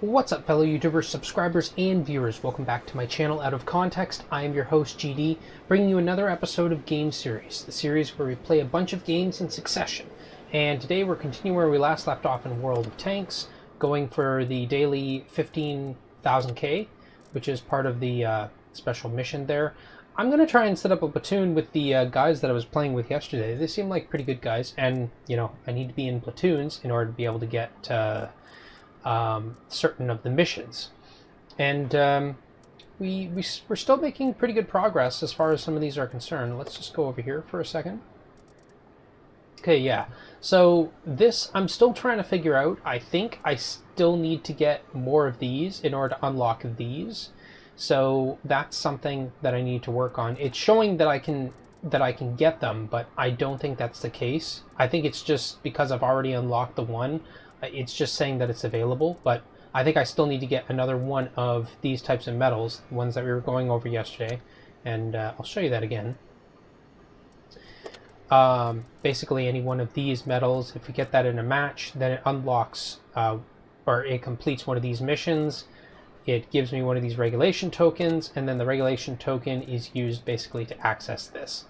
What's up, fellow YouTubers, subscribers, and viewers? Welcome back to my channel, Out of Context. I am your host, GD, bringing you another episode of Game Series, the series where we play a bunch of games in succession. And today we're continuing where we last left off in World of Tanks, going for the daily 15,000K, which is part of the special mission there. I'm going to try and set up a platoon with the guys that I was playing with yesterday. They seem like pretty good guys, and, you know, I need to be in platoons in order to be able to get certain of the missions. And we're still making pretty good progress as far as some of these are concerned. Let's just go over here for a second. Okay, yeah. So this, I'm still trying to figure out. I think I still need to get more of these in order to unlock these. So that's something that I need to work on. It's showing that I can get them, but I don't think that's the case. I think it's just because I've already unlocked the one. It's just saying that it's available, but I think I still need to get another one of these types of metals, the ones that we were going over yesterday, and I'll show you that again. Basically, any one of these metals, if we get that in a match, then it unlocks, or it completes one of these missions. It gives me one of these regulation tokens, and then the regulation token is used basically to access this.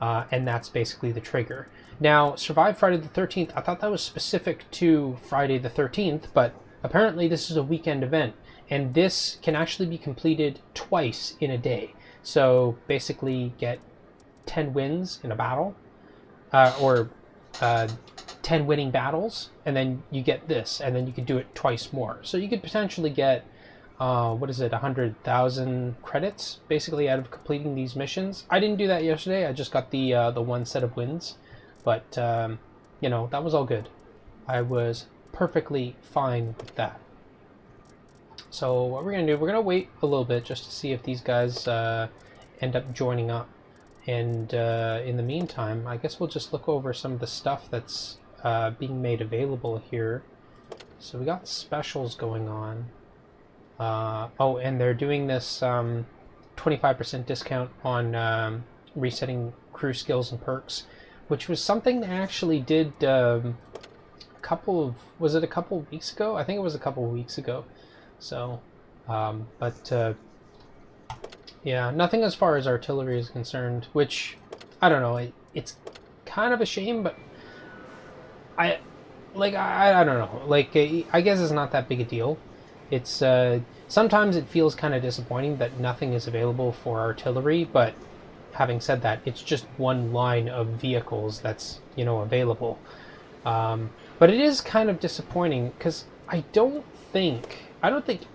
And that's basically the trigger. Now, Survive Friday the 13th, I thought that was specific to Friday the 13th, but apparently this is a weekend event, and this can actually be completed twice in a day. So basically get 10 wins in a battle, or 10 winning battles, and then you get this, and then you could do it twice more. So you could potentially get what is it, 100,000 credits basically out of completing these missions. I didn't do that yesterday. I just got the one set of wins, but you know, that was all good. I was perfectly fine with that. So what we're gonna do, we're gonna wait a little bit just to see if these guys end up joining up, and in the meantime, I guess we'll just look over some of the stuff that's being made available here. So we got specials going on. Oh, and they're doing this 25% discount on resetting crew skills and perks, which was something they actually did was it a couple of weeks ago? I think it was a couple of weeks ago. So, yeah, nothing as far as artillery is concerned, which, I don't know, it's kind of a shame, but I don't know, like, I guess it's not that big a deal. It's sometimes it feels kind of disappointing that nothing is available for artillery, but having said that, it's just one line of vehicles that's, you know, available. But it is kind of disappointing because I don't think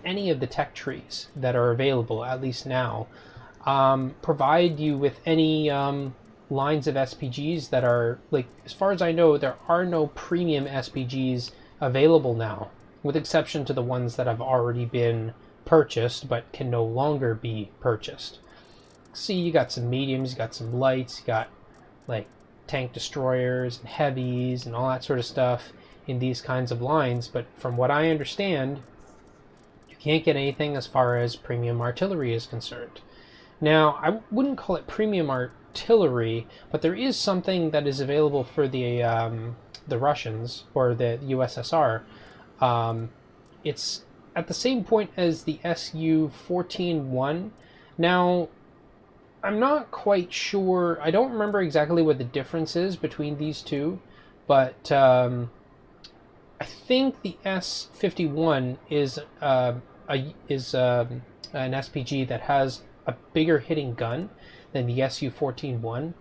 any of the tech trees that are available, at least now, provide you with any lines of SPGs that are, like, as far as I know, there are no premium SPGs available now, with exception to the ones that have already been purchased but can no longer be purchased. See, you got some mediums, you got some lights, you got like tank destroyers and heavies and all that sort of stuff in these kinds of lines, but from what I understand, you can't get anything as far as premium artillery is concerned. Now, I wouldn't call it premium artillery, but there is something that is available for the Russians or the USSR. It's at the same point as the Su-14-1. Now, I'm not quite sure. I don't remember exactly what the difference is between these two, but I think the S-51 is an SPG that has a bigger hitting gun than the Su-14-1,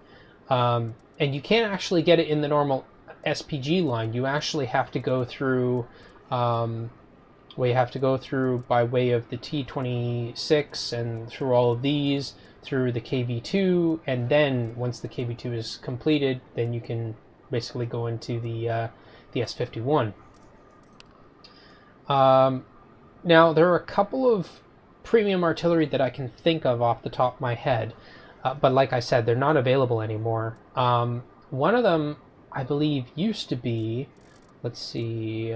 and you can't actually get it in the normal SPG line. You actually have to go through by way of the T-26 and through all of these, through the KV-2, and then once the KV-2 is completed, then you can basically go into the S-51. Now, there are a couple of premium artillery that I can think of off the top of my head, but like I said, they're not available anymore. One of them, I believe, used to be, let's see,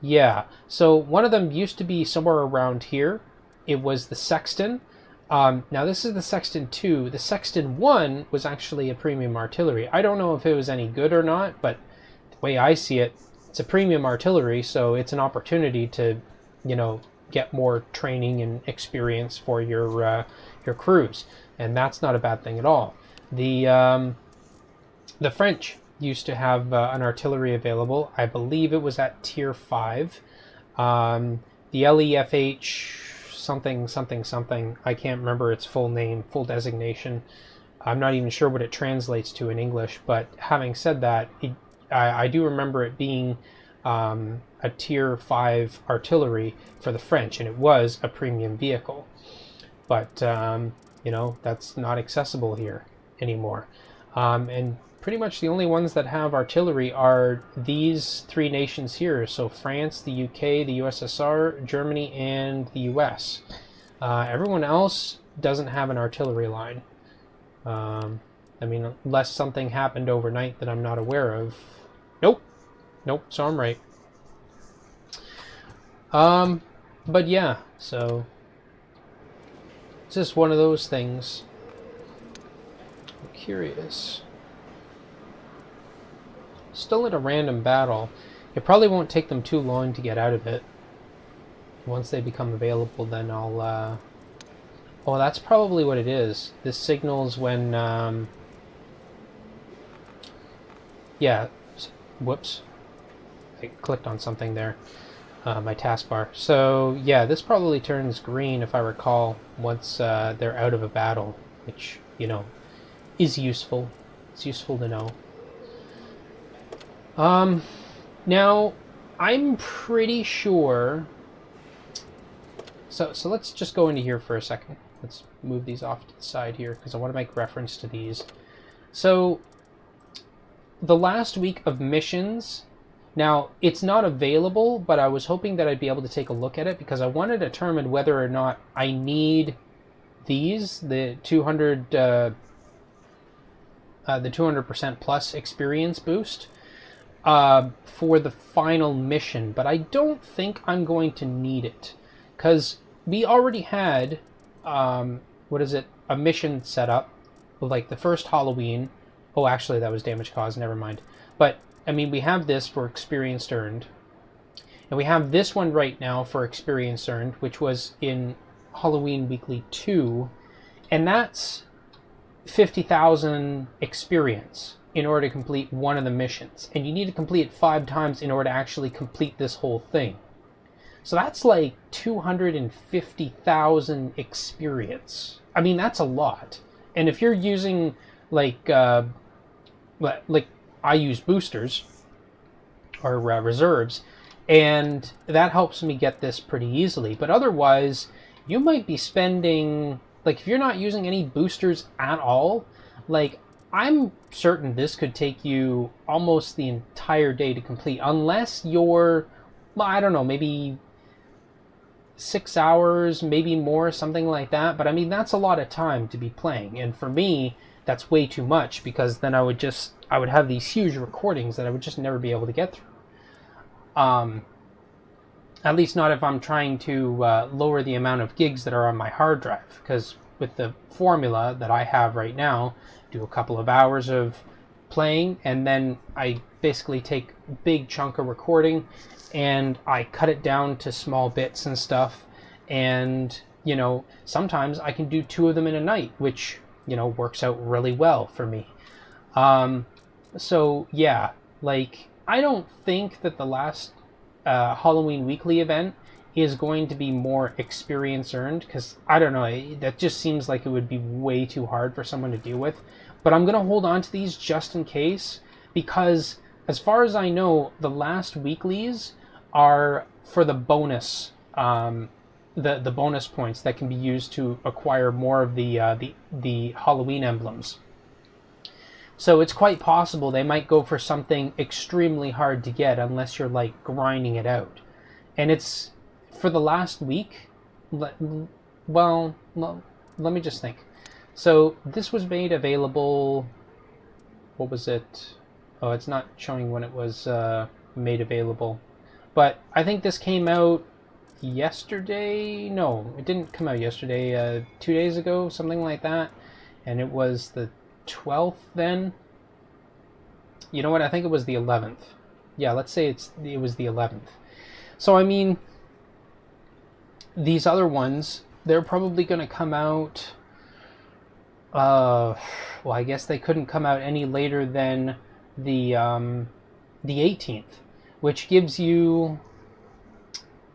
yeah, so one of them used to be somewhere around here. It was the Sexton. Now this is the Sexton 2. The Sexton 1 was actually a premium artillery. I don't know if it was any good or not, but the way I see it, it's a premium artillery, so it's an opportunity to you know, get more training and experience for your crews, and that's not a bad thing at all. The French used to have an artillery available. I believe it was at tier 5. The LEFH something something something. I can't remember its full name, full designation. I'm not even sure what it translates to in English, but having said that, I do remember it being a tier 5 artillery for the French, and it was a premium vehicle. But, you know, that's not accessible here anymore. And pretty much the only ones that have artillery are these 3 nations here. So France, the UK, the USSR, Germany, and the US. Everyone else doesn't have an artillery line. I mean, unless something happened overnight that I'm not aware of. Nope. Nope, so I'm right. But yeah, so it's just one of those things. I'm curious. Still in a random battle. It probably won't take them too long to get out of it. Once they become available, then I'll, oh, that's probably what it is. This signals when, yeah, whoops. I clicked on something there, my taskbar. So, yeah, this probably turns green, if I recall, once they're out of a battle, which, you know, is useful. It's useful to know. Now, I'm pretty sure... So let's just go into here for a second. Let's move these off to the side here, because I want to make reference to these. So, the last week of missions... Now, it's not available, but I was hoping that I'd be able to take a look at it, because I want to determine whether or not I need these, the 200% plus experience boost, for the final mission. But I don't think I'm going to need it, because we already had, what is it, a mission set up, like the first Halloween. Oh, actually, that was damage caused, never mind. But I mean, we have this for experience earned, and we have this one right now for experience earned, which was in Halloween Weekly 2, and that's 50,000 experience in order to complete one of the missions, and you need to complete it 5 times in order to actually complete this whole thing. So that's like 250,000 experience. I mean, that's a lot. And if you're using like I use boosters or reserves, and that helps me get this pretty easily. But otherwise, you might be spending, like, if you're not using any boosters at all, like, I'm certain this could take you almost the entire day to complete, unless you're, well, I don't know, maybe 6 hours, maybe more, something like that. But I mean, that's a lot of time to be playing, and for me, that's way too much, because then I would have these huge recordings that I would just never be able to get through. At least not if I'm trying to lower the amount of gigs that are on my hard drive, because with the formula that I have right now, do a couple of hours of playing, and then I basically take a big chunk of recording and I cut it down to small bits and stuff, and, you know, sometimes I can do 2 of them in a night, which, you know, works out really well for me. So yeah, like, I don't think that the last Halloween Weekly event is going to be more experience earned, because, I don't know, that just seems like it would be way too hard for someone to deal with. But I'm going to hold on to these just in case, because as far as I know, the last weeklies are for the bonus, the bonus points that can be used to acquire more of the Halloween emblems. So it's quite possible they might go for something extremely hard to get, unless you're like grinding it out. And it's for the last week. Well, let me just think. So this was made available, what was it? Oh, it's not showing when it was made available. But I think this came out yesterday. No, it didn't come out yesterday. 2 days ago, something like that. And it was the 12th then. You know what? I think it was the 11th. Yeah, let's say it was the 11th. So I mean, these other ones, they're probably going to come out. Well, I guess they couldn't come out any later than the 18th, which gives you,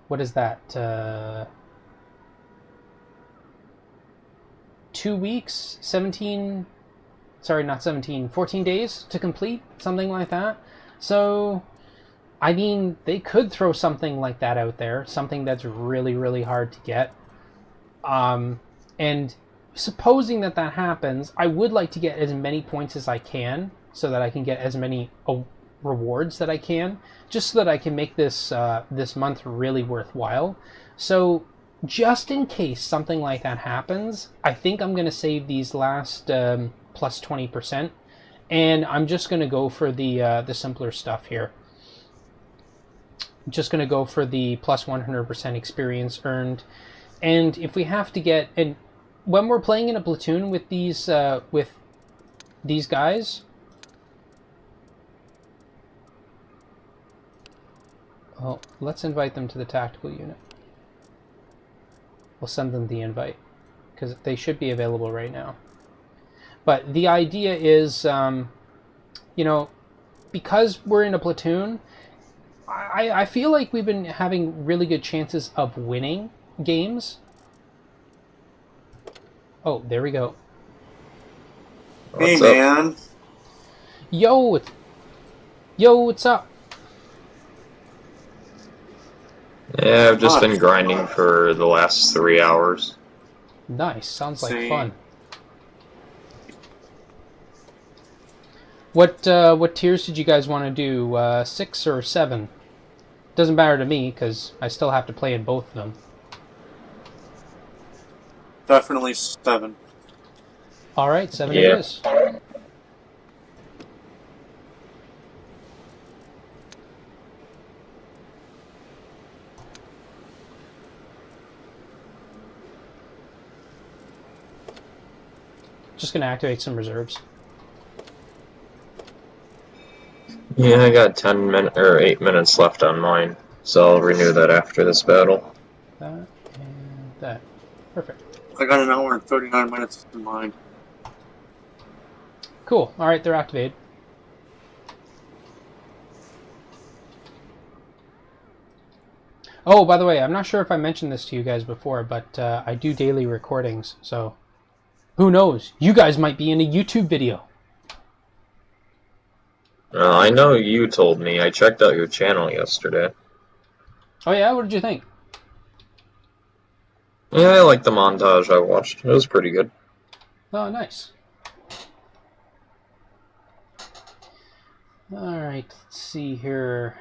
what is that? 2 weeks, 17. Sorry, not 17. 14 days to complete, something like that. So, I mean, they could throw something like that out there, something that's really, really hard to get. And supposing that happens, I would like to get as many points as I can so that I can get as many rewards that I can, just so that I can make this this month really worthwhile. So just in case something like that happens, I think I'm going to save these last plus 20%, and I'm just going to go for the simpler stuff here. I'm just going to go for the plus 100% experience earned. And if we have to get, and when we're playing in a platoon with these guys, well, let's invite them to the tactical unit. We'll send them the invite because they should be available right now. But the idea is, you know, because we're in a platoon, I feel like we've been having really good chances of winning games. Oh, there we go. Hey, man. Yo, what's up? Yeah, I've just been grinding for the last 3 hours. Nice, sounds like fun. What tiers did you guys want to do? 6 or 7? Doesn't matter to me because I still have to play in both of them. Definitely 7. All right, 7 Yeah. it is. Just gonna activate some reserves. Yeah, I got 10 minutes or 8 minutes left on mine, so I'll renew that after this battle. That and that. Perfect. I got an hour and 39 minutes in mine. Cool. All right, they're activated. Oh, by the way, I'm not sure if I mentioned this to you guys before, but I do daily recordings, so who knows? You guys might be in a YouTube video. I know you told me. I checked out your channel yesterday. Oh yeah? What did you think? Yeah, I liked the montage I watched. It was pretty good. Oh, nice. Alright, let's see here.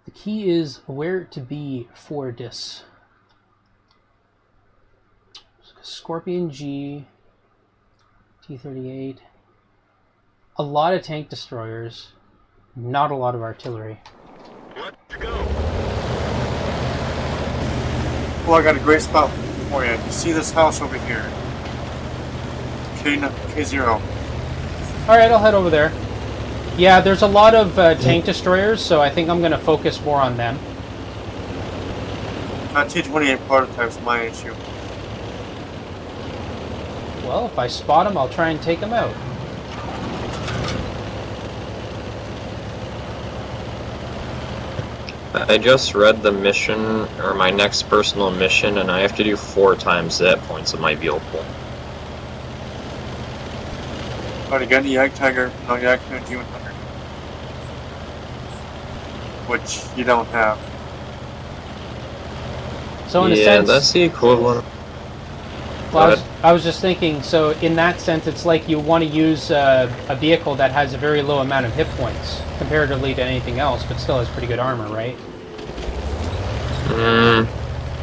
The key is where to be for this. Scorpion G, T-38. A lot of tank destroyers, not a lot of artillery. Let's go. Well, I got a great spot for you. You see this house over here? K0. Alright, I'll head over there. Yeah, there's a lot of tank destroyers, so I think I'm going to focus more on them. T-28 prototype's my issue. Well, if I spot them, I'll try and take them out. I just read the mission, or my next personal mission, and I have to do 4 times that points of my vehicle. Already got the Yak Tiger, no Yak G100. Which you don't have. So in a Yeah, sense, that's the equivalent. well, I was just thinking, so in that sense, it's like you want to use a vehicle that has a very low amount of hit points, comparatively to anything else, but still has pretty good armor, right?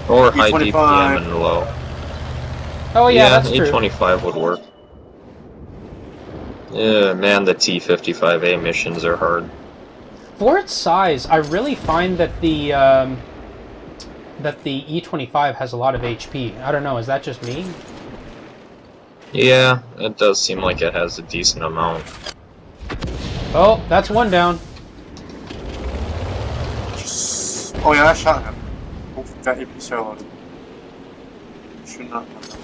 Or high E25. DPM and low. Oh yeah, that's true. E25 would work. Yeah, man, the T-55A missions are hard. For its size, I really find that the E25 has a lot of HP. I don't know, is that just me? Yeah, it does seem like it has a decent amount. Oh, that's one down. Oh yeah, I shot him. Oof, got APC loaded. Should not have done.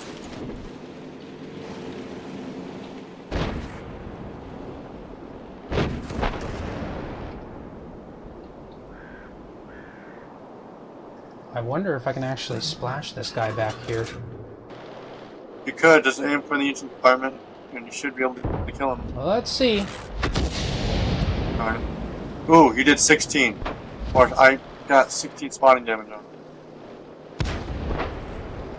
I wonder if I can actually splash this guy back here. You could just aim for the engine compartment, and you should be able to kill him. Well, let's see. Alright. Ooh, you did 16. Or I got 16 spotting damage on him.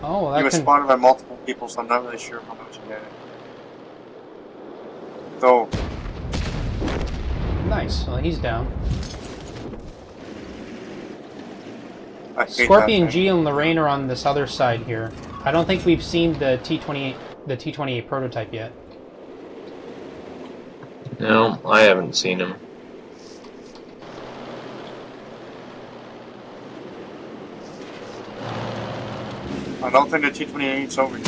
Oh, well, He that was can... spotted by multiple people, so I'm not really sure how much he did. So, Nice. Well, he's down. I hate Scorpion that G and Lorraine are on this other side here. I don't think we've seen the T-28 prototype yet. No, I haven't seen him. I don't think the T-28's over here.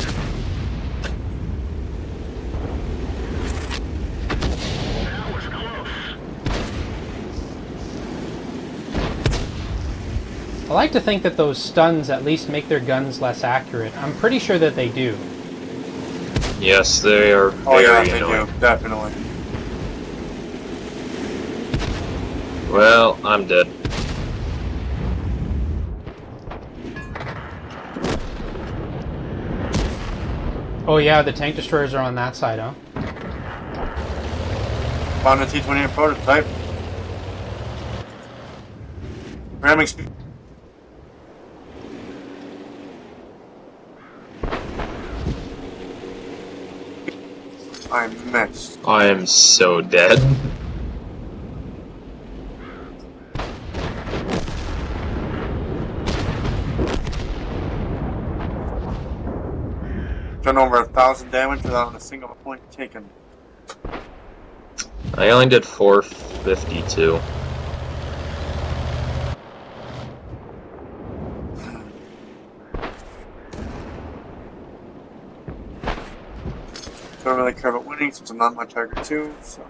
I like to think that those stuns at least make their guns less accurate. I'm pretty sure that they do. Yes, they are Oh yeah, very they annoying. do, definitely. Well, I'm dead. Oh yeah, the tank destroyers are on that side, huh? Found the T-28 prototype. Ramming speed. I missed. I am so dead. Done over 1,000 damage without a single point taken. I only did 452. Don't really care about winning since I'm not my target 2, so.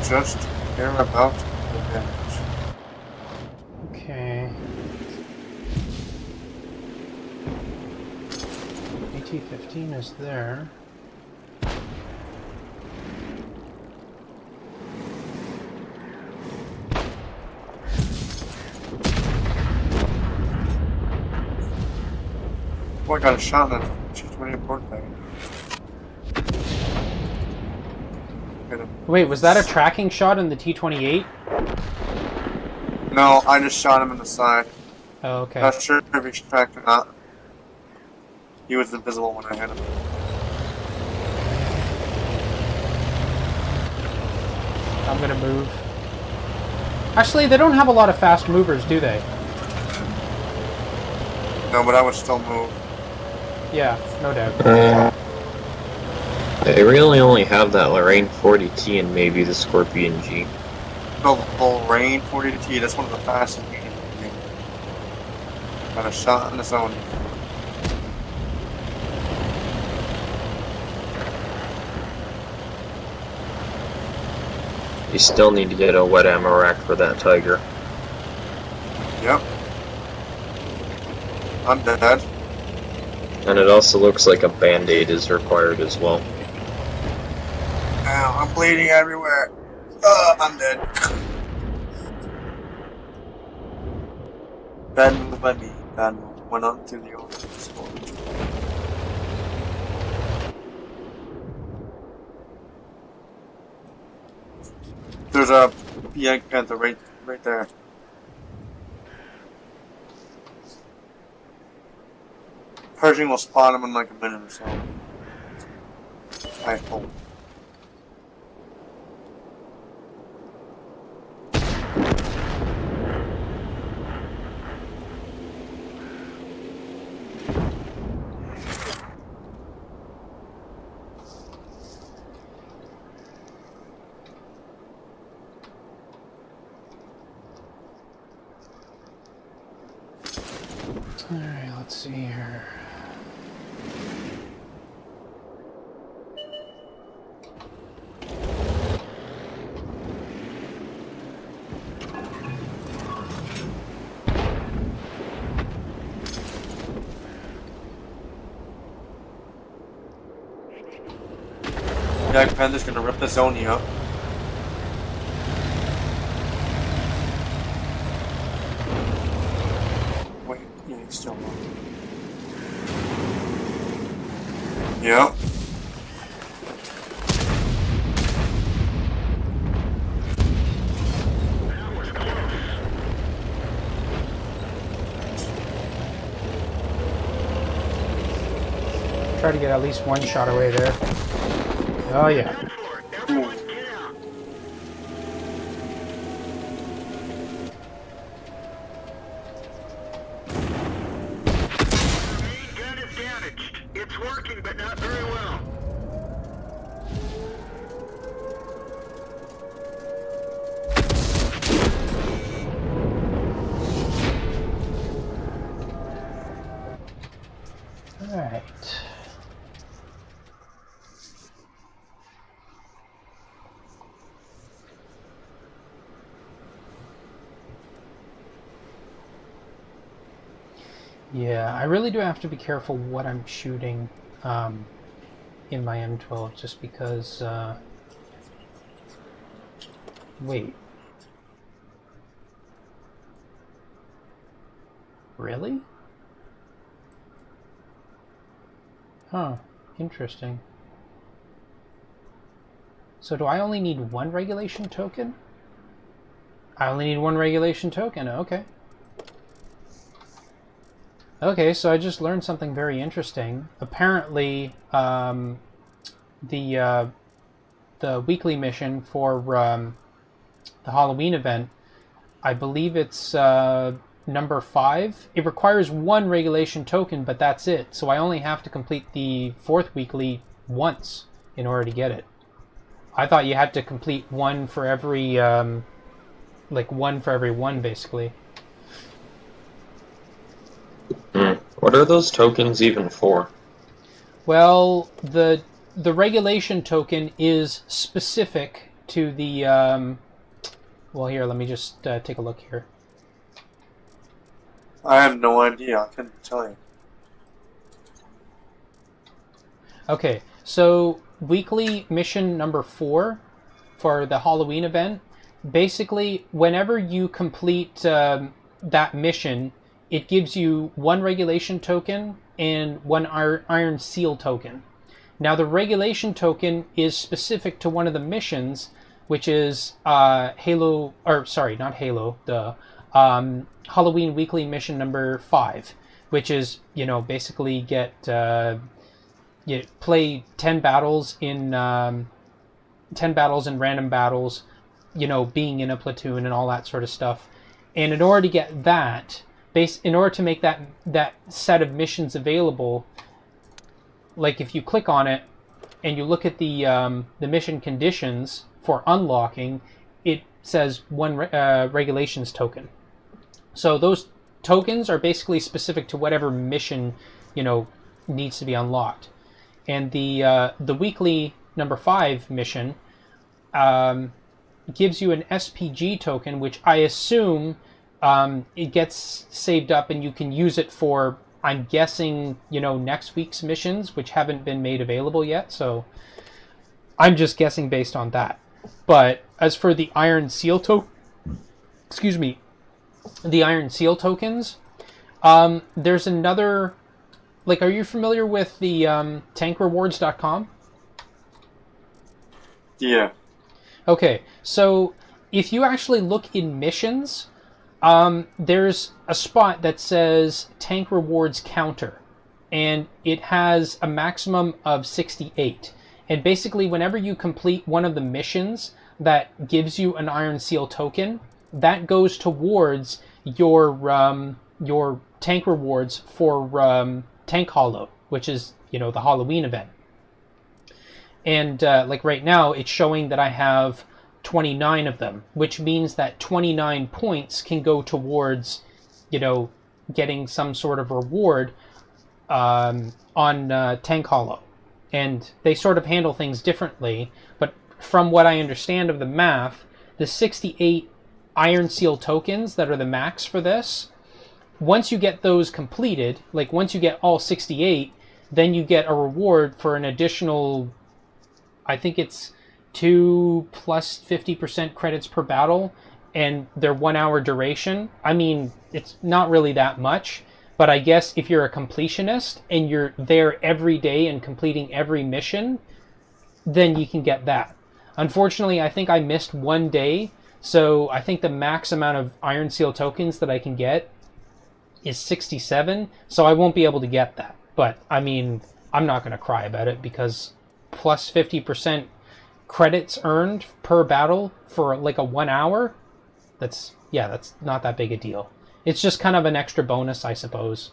Just care about the damage. Okay. AT-15 is there. Oh, I got a shot in the T-28 prototype. Hit him. Wait, was that a tracking shot in the T-28? No, I just shot him in the side. Oh, okay. Not sure if he's tracked or not. He was invisible when I hit him. I'm gonna move. Actually, they don't have a lot of fast movers, do they? No, but I would still move. Yeah, no doubt. They really only have that Lorraine 40T and maybe the Scorpion G. The Lorraine 40T, that's one of the fastest games in the game. Got a shot in the zone. You still need to get a wet ammo rack for that Tiger. Yep. I'm dead. And it also looks like a band-aid is required as well. Ow, I'm bleeding everywhere. I'm dead. Bad move by me. Bad move. Went on to the old score. There's a Yank Panther right there. Pershing will spawn him in like a minute or so. I hope. Alright, let's see here. Jack Panther's gonna rip the Zony up. Wait, yeah, he's still on. Yep. Try to get at least one shot away there. Oh yeah. It's working, but not very well. All right. Yeah, I really do have to be careful what I'm shooting in my M12, just because, wait. Really? Huh, interesting. So do I only need one regulation token? I only need one regulation token, okay. Okay, so I just learned something very interesting. Apparently, the weekly mission for the Halloween event, I believe it's number 5. It requires one regulation token, but that's it. So I only have to complete the 4th weekly once in order to get it. I thought you had to complete one for every, like one for every one, basically. What are those tokens even for? Well, the regulation token is specific to the well, here, let me just take a look here. I have no idea. I couldn't tell you. Okay, so weekly mission number 4 for the Halloween event, basically whenever you complete that mission, it gives you one regulation token and one iron seal token. Now the regulation token is specific to one of the missions, which is Halo, or sorry, not Halo, the Halloween weekly mission number 5, which is, you know, basically get you play 10 battles in random battles, you know, being in a platoon and all that sort of stuff. And in order to get that, in order to make that set of missions available, like if you click on it and you look at the mission conditions for unlocking, it says one regulations token. So those tokens are basically specific to whatever mission, you know, needs to be unlocked. And the weekly number 5 mission gives you an SPG token, which I assume it gets saved up and you can use it for, I'm guessing, you know, next week's missions, which haven't been made available yet. So I'm just guessing based on that. But as for the Iron Seal the Iron Seal tokens, there's another, like, are you familiar with the tankrewards.com? Yeah. Okay, so if you actually look in missions, there's a spot that says Tank Rewards Counter, and it has a maximum of 68. And basically, whenever you complete one of the missions that gives you an Iron Seal token, that goes towards your tank rewards for Tank Hollow, which is, you know, the Halloween event. And like right now, it's showing that I have 29 of them, which means that 29 points can go towards, you know, getting some sort of reward on Tank Hollow. And they sort of handle things differently, but from what I understand of the math, the 68 Iron Seal tokens that are the max for this, once you get those completed, like once you get all 68, then you get a reward for an additional I think it's 2 plus 50% credits per battle, and they're 1 hour duration. I mean, it's not really that much, but I guess if you're a completionist and you're there every day and completing every mission, then you can get that. Unfortunately, I think I missed 1 day, so I think the max amount of Iron Seal tokens that I can get is 67, so I won't be able to get that. But, I mean, I'm not going to cry about it, because plus 50% credits earned per battle for like a 1 hour, that's not that big a deal. It's just kind of an extra bonus, I suppose.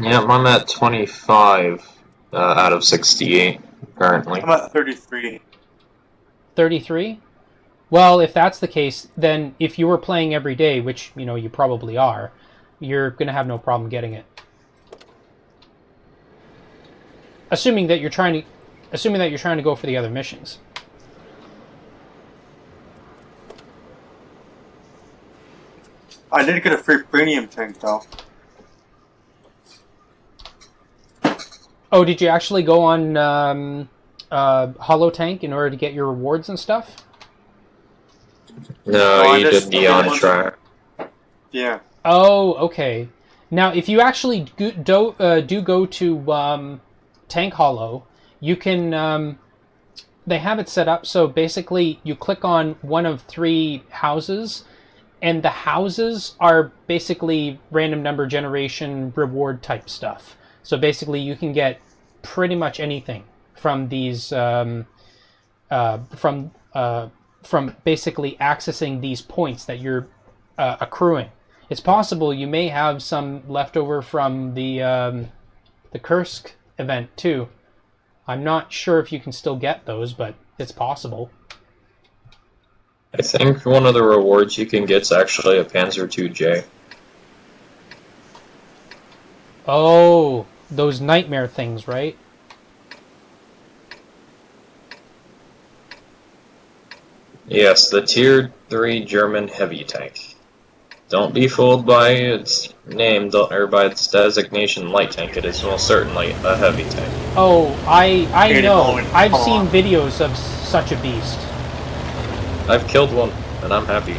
Yeah, I'm at 25 out of 68 currently. I'm at 33. 33? Well, if that's the case, then if you were playing every day, which, you know, you probably are, you're going to have no problem getting it. Assuming that you're trying to go for the other missions. I did get a free premium tank though. Oh, did you actually go on Hollow Tank in order to get your rewards and stuff? No, you did the on track. Yeah. Oh, okay. Now, if you actually do go to Tank Hollow, you can... they have it set up so basically you click on one of 3 houses, and the houses are basically random number generation reward type stuff. So basically you can get pretty much anything from these from basically accessing these points that you're accruing. It's possible you may have some leftover from the Kursk event too. I'm not sure if you can still get those, but it's possible. I think one of the rewards you can get is actually a Panzer IIJ. Oh, those nightmare things, right? Yes, the Tier 3 German heavy tank. Don't be fooled by its name or by its designation light tank. It is most certainly a heavy tank. Oh, I know. I've Come seen on. videos of such a beast. I've killed one, and I'm happy.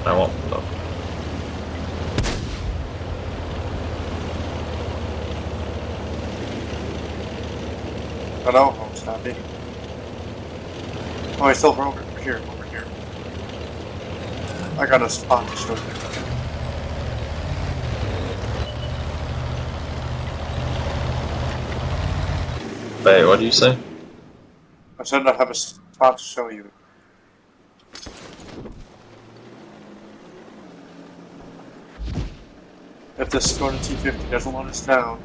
I won't, though. Hello, I'm happy. Oh, I still over here, over here. I got a spot to show you. Wait, what do you say? I said I have a spot to show you. If this Skoda T50 doesn't let us down,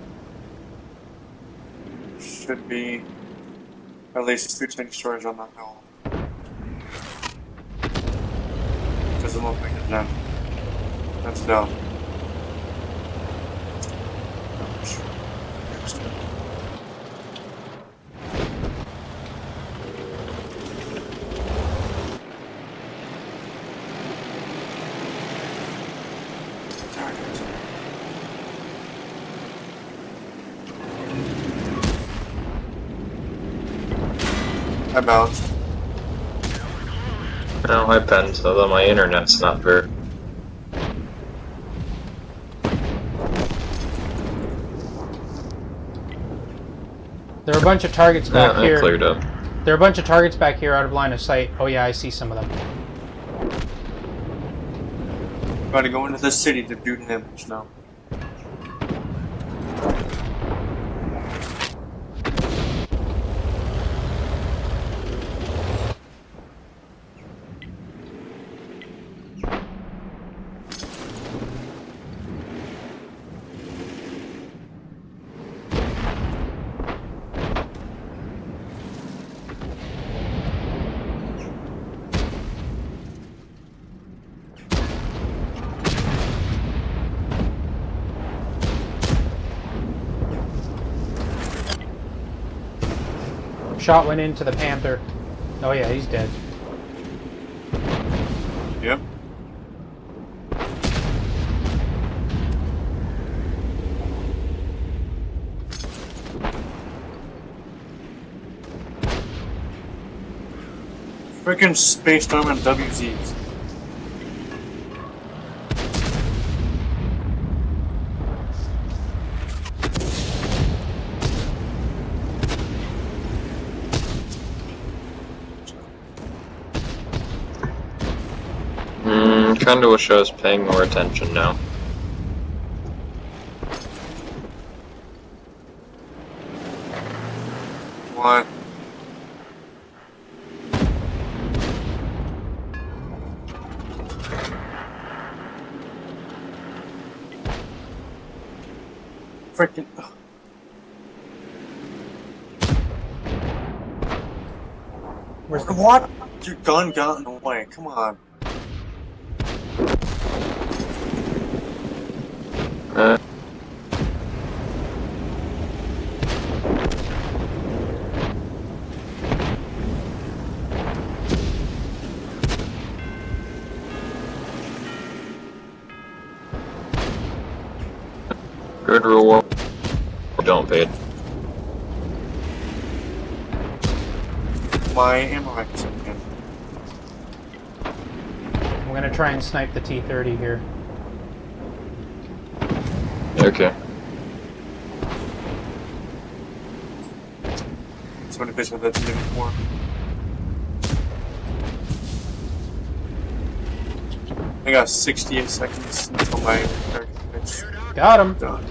should be at least 2 tank storage on that hill. Doesn't look like it's down. That's down. I bounced. No, I penned, although my internet's not very... There are a bunch of targets back Yeah, I here. cleared up. There are a bunch of targets back here out of line of sight. Oh yeah, I see some of them. Gotta go into the city to do damage now. Shot went into the Panther. Oh yeah, he's dead. Yep. Freaking Space Storm and WZs. Kinda wish I was paying more attention now. Why? Freaking. Where's the... What? Your gun got in the way. Come on. Good reward. Don't pay it. Why am I again? I'm gonna try and snipe the T-30 here. Okay. So many fish have that to do before. I got 68 seconds until my target hits. Got him. Done.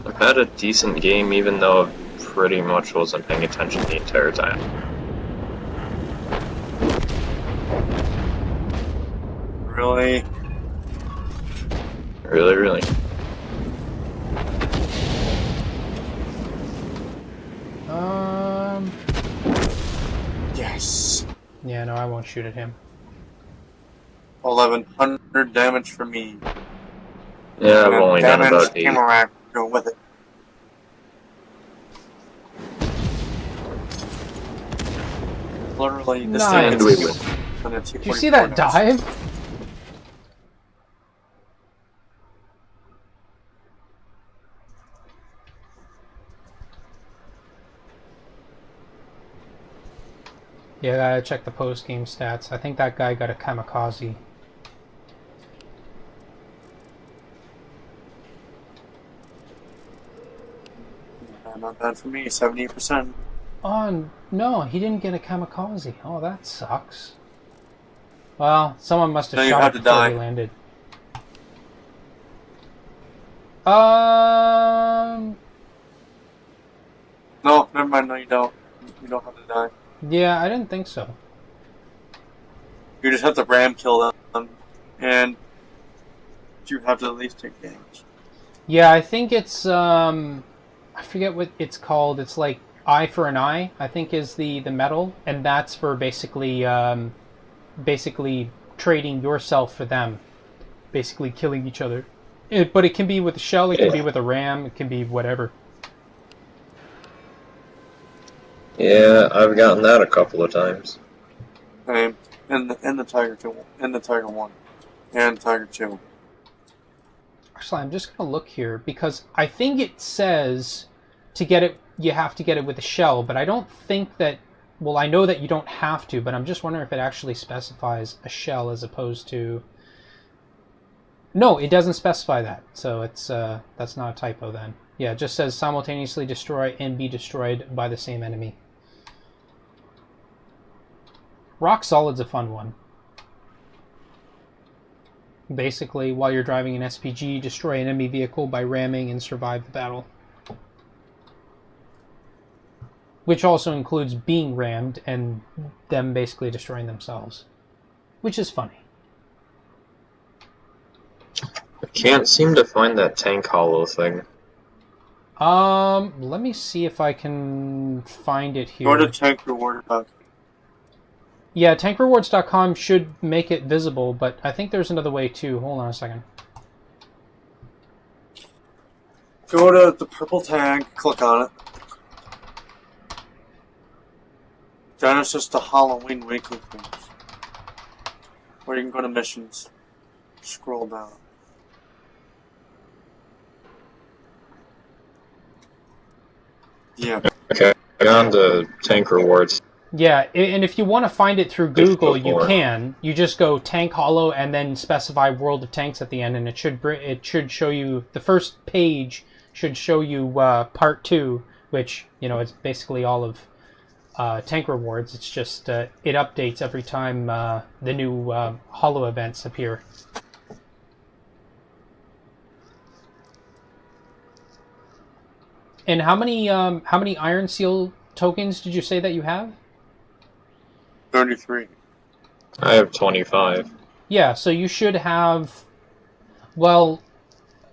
I've had a decent game even though I pretty much wasn't paying attention the entire time. Really? Really. Yes. Yeah, no, I won't shoot at him. 1100 damage for me. Yeah, I've only done Damage, about 8. camera, go with it. Literally, this Nice. And we win. Did you see that dive? Yeah, I gotta check the post-game stats. I think that guy got a kamikaze. Not bad for me, 78%. Oh, no, he didn't get a kamikaze. Oh, that sucks. Well, someone must have Now you shot have it to before die. he landed. No, never mind, no you don't. You don't have to die. Yeah, I didn't think so. You just have to ram kill them, and you have to at least take damage. Yeah, I think it's, I forget what it's called. It's like eye for an eye, I think is the medal, and that's for basically, basically trading yourself for them. Basically killing each other. But it can be with a shell, it can be with a ram, it can be whatever. Yeah, I've gotten that a couple of times. Okay, in the Tiger 2, in the Tiger 1, and Tiger 2. Actually, I'm just going to look here, because I think it says to get it, you have to get it with a shell, but I don't think that, well, I know that you don't have to, but I'm just wondering if it actually specifies a shell as opposed to... No, it doesn't specify that, so it's that's not a typo then. Yeah, it just says simultaneously destroy and be destroyed by the same enemy. Rock Solid's a fun one. Basically, while you're driving an SPG, destroy an enemy vehicle by ramming and survive the battle. Which also includes being rammed and them basically destroying themselves. Which is funny. I can't seem to find that tank hollow thing. Let me see if I can find it here. Go to Tank Reward. Yeah, tankrewards.com should make it visible, but I think there's another way too. Hold on a second. Go to the purple tag, click on it. Then it's just the Halloween weekly things. Or you can go to missions. Scroll down. Yeah. Okay, on to tank rewards. Yeah, and if you want to find it through Google, you 54. can. You just go Tank Hollow and then specify World of Tanks at the end, and it should show you the first page should show you part 2, which is basically all of tank rewards. It's just it updates every time the new Hollow events appear. And how many Iron Seal tokens did you say that you have? 33. I have 25. Yeah, so you should have. Well,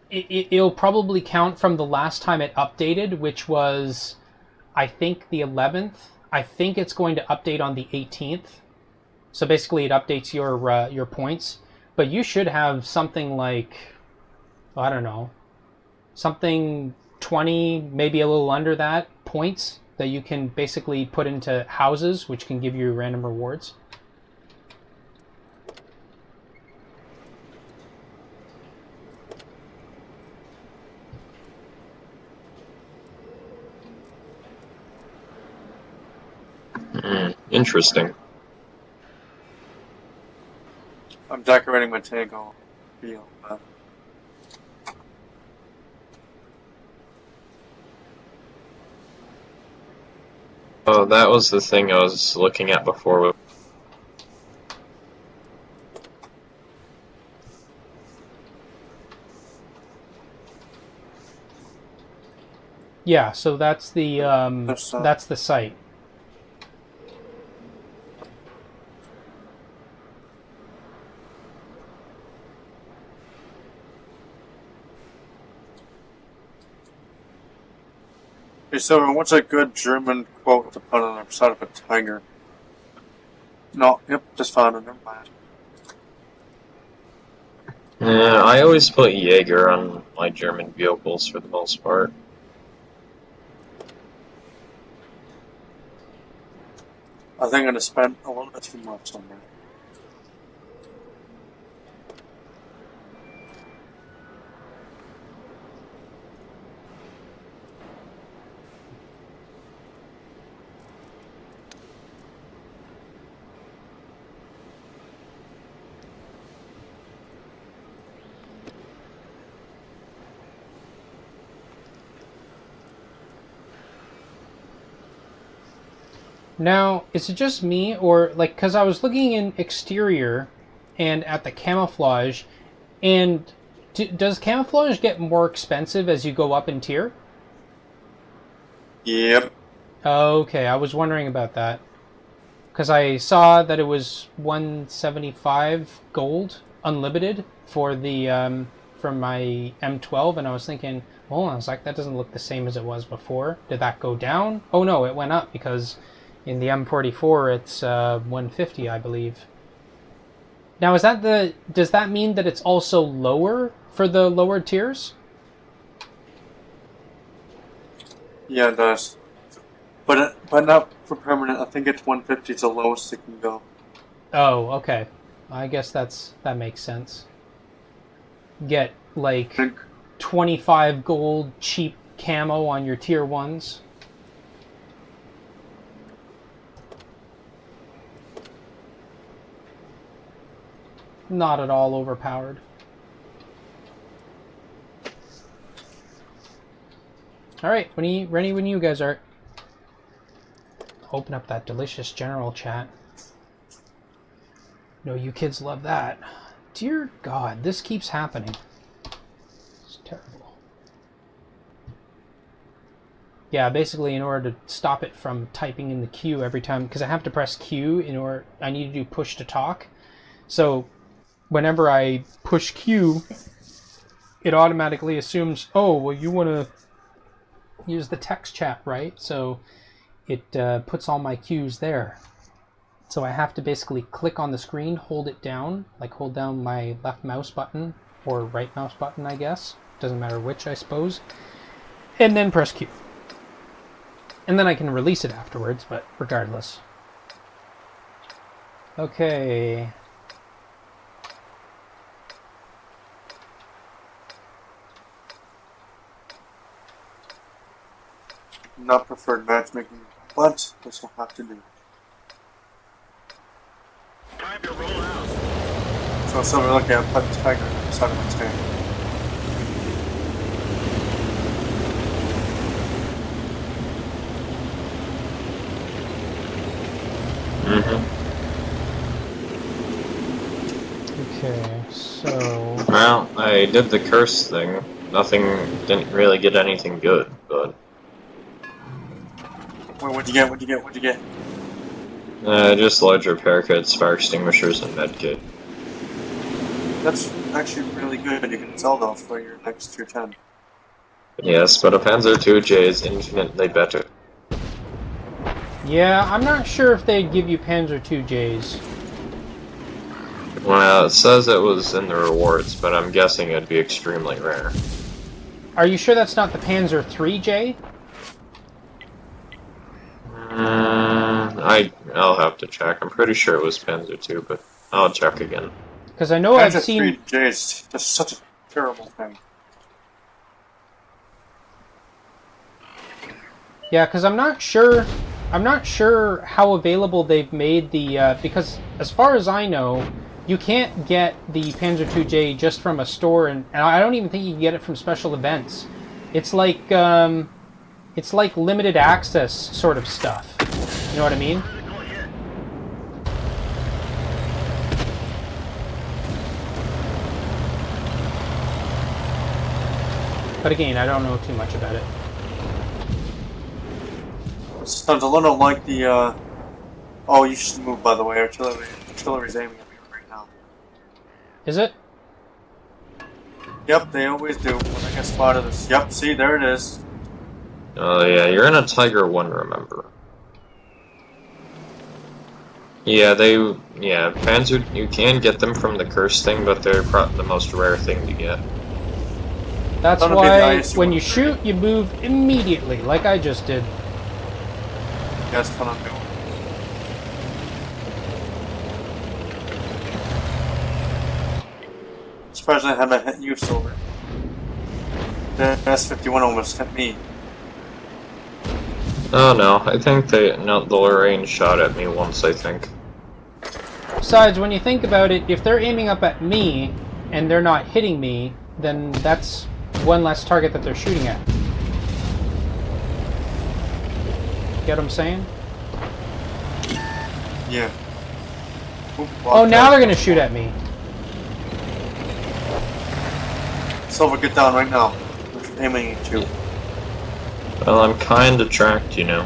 it'll probably count from the last time it updated, which was, I think, the 11th. I think it's going to update on the 18th. So basically, it updates your points. But you should have something like, I don't know, something 20, maybe a little under that, points that you can basically put into houses, which can give you random rewards. Interesting. I'm decorating my tank all field. Oh, that was the thing I was looking at before. Yeah, so that's the that's the site. Hey, Silver, what's a good German quote to put on the side of a tiger? No, yep, just found it. Never mind. I always put Jaeger on my German vehicles for the most part. I think I'm gonna spend a little bit too much on that. Now, is it just me, or like, because I was looking in exterior and at the camouflage, and does camouflage get more expensive as you go up in tier? Yep. Okay, I was wondering about that. Because I saw that it was 175 gold, unlimited, for the from my M12, and I was thinking, well, I was like, that doesn't look the same as it was before. Did that go down? Oh no, it went up, because in the M44 it's 150, I believe. Now, does that mean that it's also lower for the lower tiers? Yeah, it does. But not for permanent. I think it's 150 is the lowest it can go. Oh, okay. I guess that makes sense. Get like 25 gold cheap camo on your tier 1s. Not at all overpowered. Alright, ready when you guys are. Open up that delicious general chat. No, you kids love that. Dear God, this keeps happening. It's terrible. Yeah, basically in order to stop it from typing in the queue every time, because I have to press Q in order, I need to do push to talk. So whenever I push Q, it automatically assumes, oh, well, you want to use the text chat, right? So it puts all my cues there. So I have to basically click on the screen, hold it down, like hold down my left mouse button or right mouse button, I guess. Doesn't matter which, I suppose. And then press Q. And then I can release it afterwards, but regardless. Okay. Not preferred matchmaking, but this will have to do. Time to roll out. So we're looking at putting Tiger inside of the tank. Okay, so Well, I did the curse thing. Nothing, didn't really get anything good, but Wait, what'd you get? What'd you get? What'd you get? just large repair kits, fire extinguishers, and med kit. That's actually really good. You can sell those for your next tier 10. Yes, but a Panzer II-J is infinitely better. yeah, I'm not sure if they'd give you Panzer IIJs. Well, it says it was in the rewards, but I'm guessing it'd be extremely rare. Are you sure that's not the Panzer IIIJ? I'll have to check. I'm pretty sure it was Panzer II, but I'll check again. Because I know I've Panzer seen. 3J is just such a terrible thing. Yeah, because I'm not sure. I'm not sure how available they've made the. Because as far as I know, you can't get the Panzer IIJ just from a store, and I don't even think you can get it from special events. It's like limited access sort of stuff. You know what I mean? But again, I don't know too much about it. Sometimes a little like the, oh, you should move, by the way. Artillery's aiming at me right now. Is it? Yep, they always do when I get spotted. Yep, see, there it is. Oh yeah, you're in a Tiger 1, remember. Yeah, Panzer, you can get them from the curse thing, but they're the most rare thing to get. That's That'll be why nice. when you shoot, you move immediately, like I just did. That's what I'm doing. Surprised I haven't hit you, Silver. The S51 almost hit me. Oh no, I think the Lorraine shot at me once, I think. Besides, when you think about it, if they're aiming up at me and they're not hitting me, then that's one less target that they're shooting at. Get what I'm saying? Yeah. Oop, Oh, now they're gonna shoot at me. Silver, get down right now. I'm aiming at you. Well, I'm kinda tracked, you know.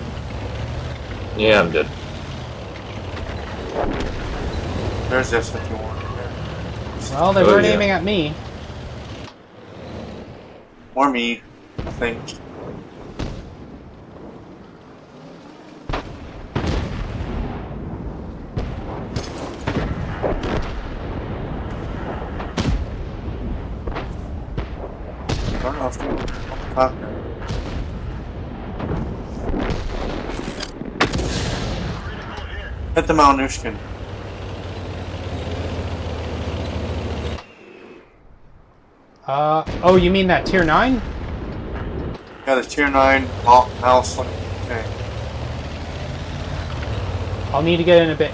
Yeah, I'm dead. There's the S51 right there. Well, they Oh, weren't yeah. aiming at me. Or me, I think. Turn off the cockpit. Hit the Malnushkin. Oh, you mean that tier 9? Yeah, the tier 9 mouse. Okay. I'll need to get in a bit,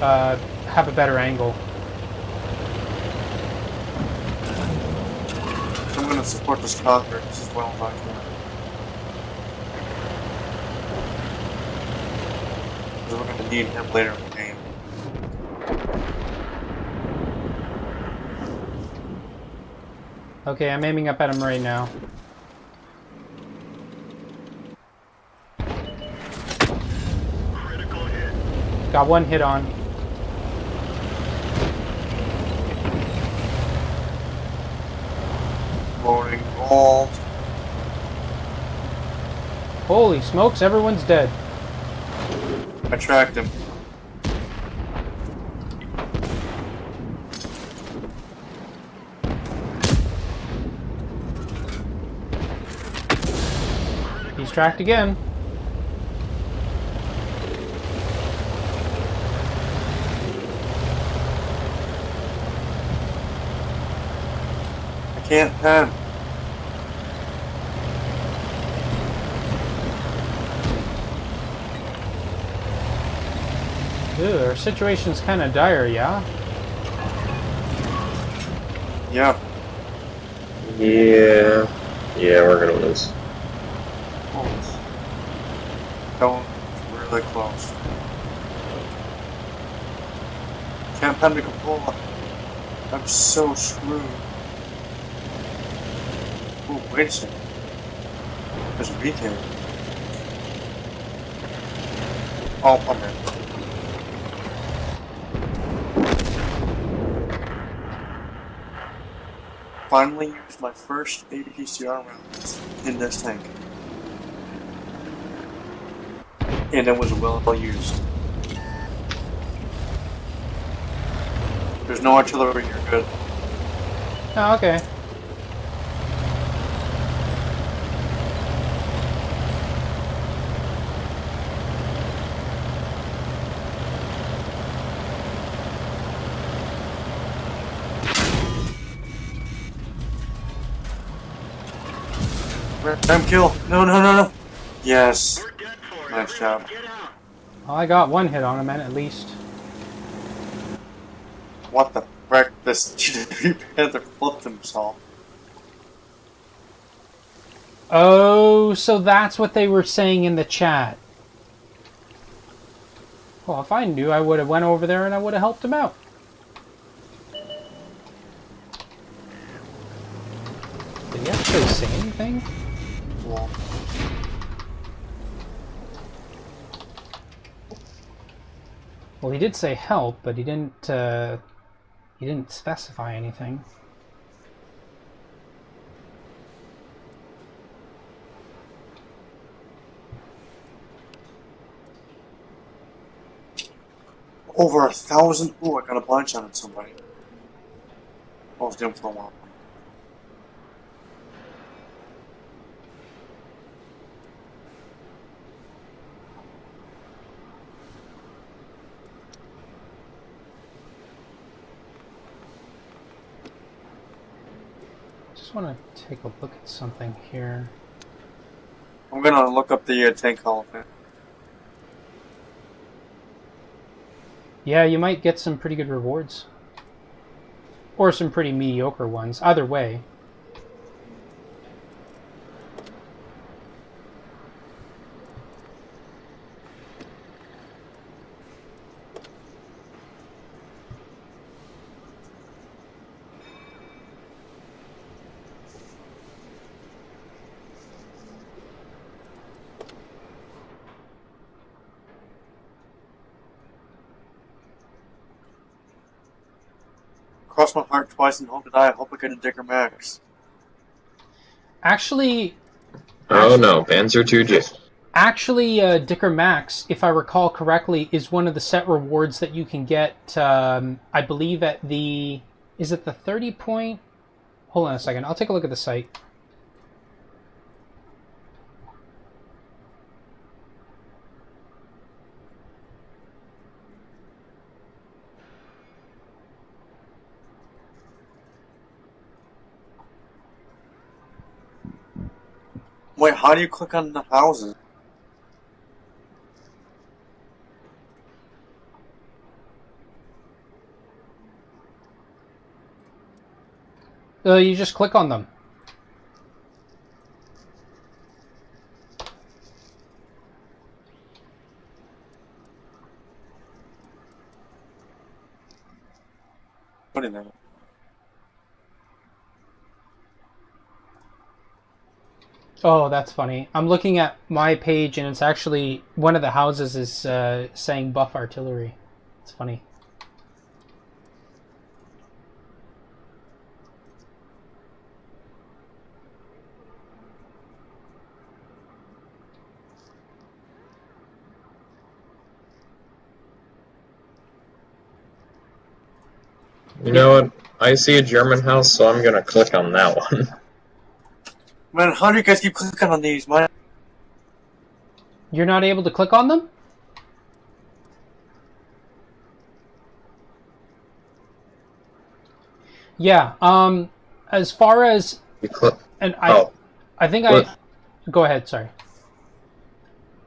have a better angle. I'm going to support this conqueror as well as I can. Because we're going to need him later in the game. Okay, I'm aiming up at him right now. Critical hit. Got one hit on. Loading gold. Holy smokes, everyone's dead. I tracked him. He's tracked again. I can't pen. Dude, our situation's kind of dire, yeah? Yeah. Yeah. Yeah, we're gonna lose. Oh. Going really close. Can't Bandicam. I'm so screwed. Oh, wait a second. There's a BK. Oh, okay. Finally used my first APCR rounds in this tank. And it was well used. There's no artillery, you're good. Oh, okay. Ram kill! No, no, no, no! Yes. We're done for. Nice job. Get out. Well, I got one hit on him, at least. What the frick? This GW Panther flipped himself. Oh, so that's what they were saying in the chat. Well, if I knew, I would have went over there and I would have helped him out. Did he actually say anything? Well, Well, he did say help, but he didn't specify anything. over 1,000. Ooh, I got a blind shot at somebody. I was doing for a while. Just want to take a look at something here. I'm gonna look up the tank elephant. Yeah, you might get some pretty good rewards. Or some pretty mediocre ones. Either way. Cross my heart twice and hope to die. I hope I get a Dicker Max. Actually, Oh no, Panzer 2J. Actually, Dicker Max, if I recall correctly, is one of the set rewards that you can get, I believe at the... Is it the 30 point? Hold on a second, I'll take a look at the site. Wait, how do you click on the houses? You just click on them. What in there? Oh, that's funny. I'm looking at my page and it's actually, one of the houses is saying buff artillery. It's funny. You know what? I see a German house, so I'm gonna click on that one. Man, how do you guys keep clicking on these? Man? You're not able to click on them? Yeah, as far as... You click. And Oh. I think What? Go ahead, sorry.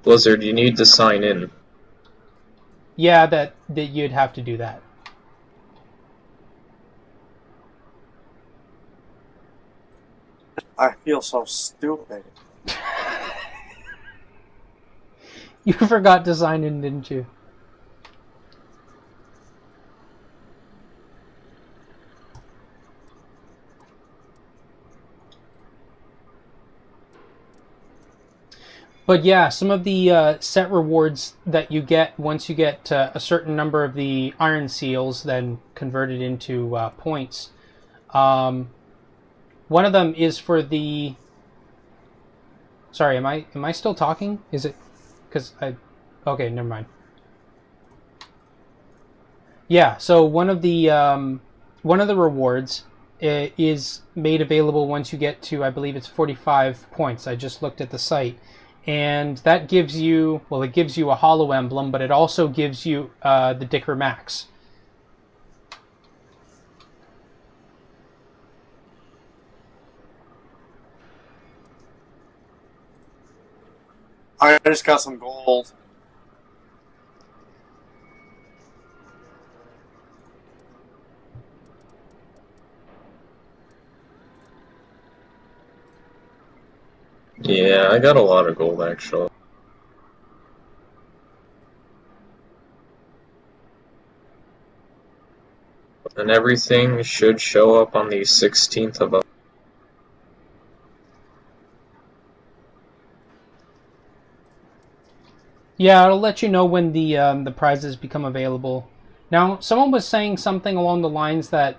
Blizzard, you need to sign in. Yeah, that you'd have to do that. I feel so stupid. You forgot to sign in, didn't you? But yeah, some of the set rewards that you get once you get a certain number of the iron seals, then converted into points. One of them is for the. Sorry, am I still talking? Is it? Because I. Okay, never mind. Yeah, so one of the rewards is made available once you get to, I believe it's 45 points. I just looked at the site. And that gives you, well, it gives you a hollow emblem, but it also gives you the Dicker Max. I just got some gold. Yeah, I got a lot of gold actually. And everything should show up on the 16th of Yeah, it'll let you know when the prizes become available. Now, someone was saying something along the lines that,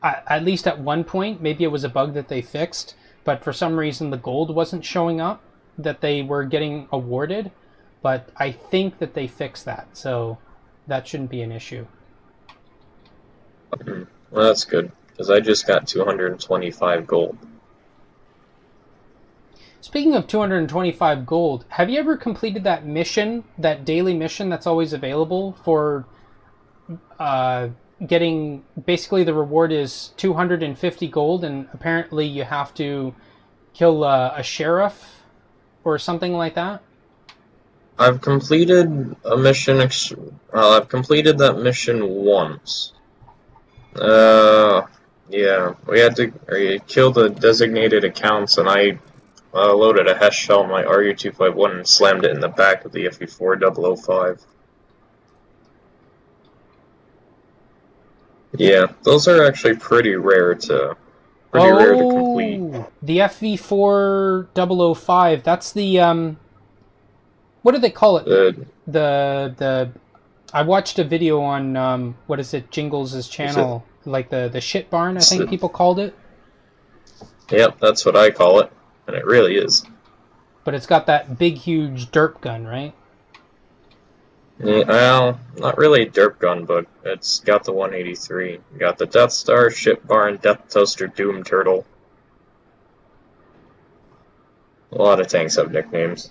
at least at one point, maybe it was a bug that they fixed, but for some reason the gold wasn't showing up that they were getting awarded. But I think that they fixed that, so that shouldn't be an issue. Well, that's good, because I just got 225 gold. Speaking of 225 gold, have you ever completed that mission, that daily mission that's always available for getting, basically the reward is 250 gold, and apparently you have to kill a sheriff or something like that? I've completed a mission, I've completed that mission once. Yeah, we had to kill the designated accounts, and I loaded a HESH shell in my RU-251 and slammed it in the back of the FE4005. Yeah, those are actually pretty rare to complete. The FV4005, that's the what do they call it? The I watched a video on what is it, Jingles' channel, like the shit barn, I think people called it. Yep, that's what I call it, and it really is. But it's got that big huge derp gun, right? Yeah, well, not really a derp gun, but it's got the 183. Got the Death Star, Ship Barn, Death Toaster, Doom Turtle. A lot of tanks have nicknames.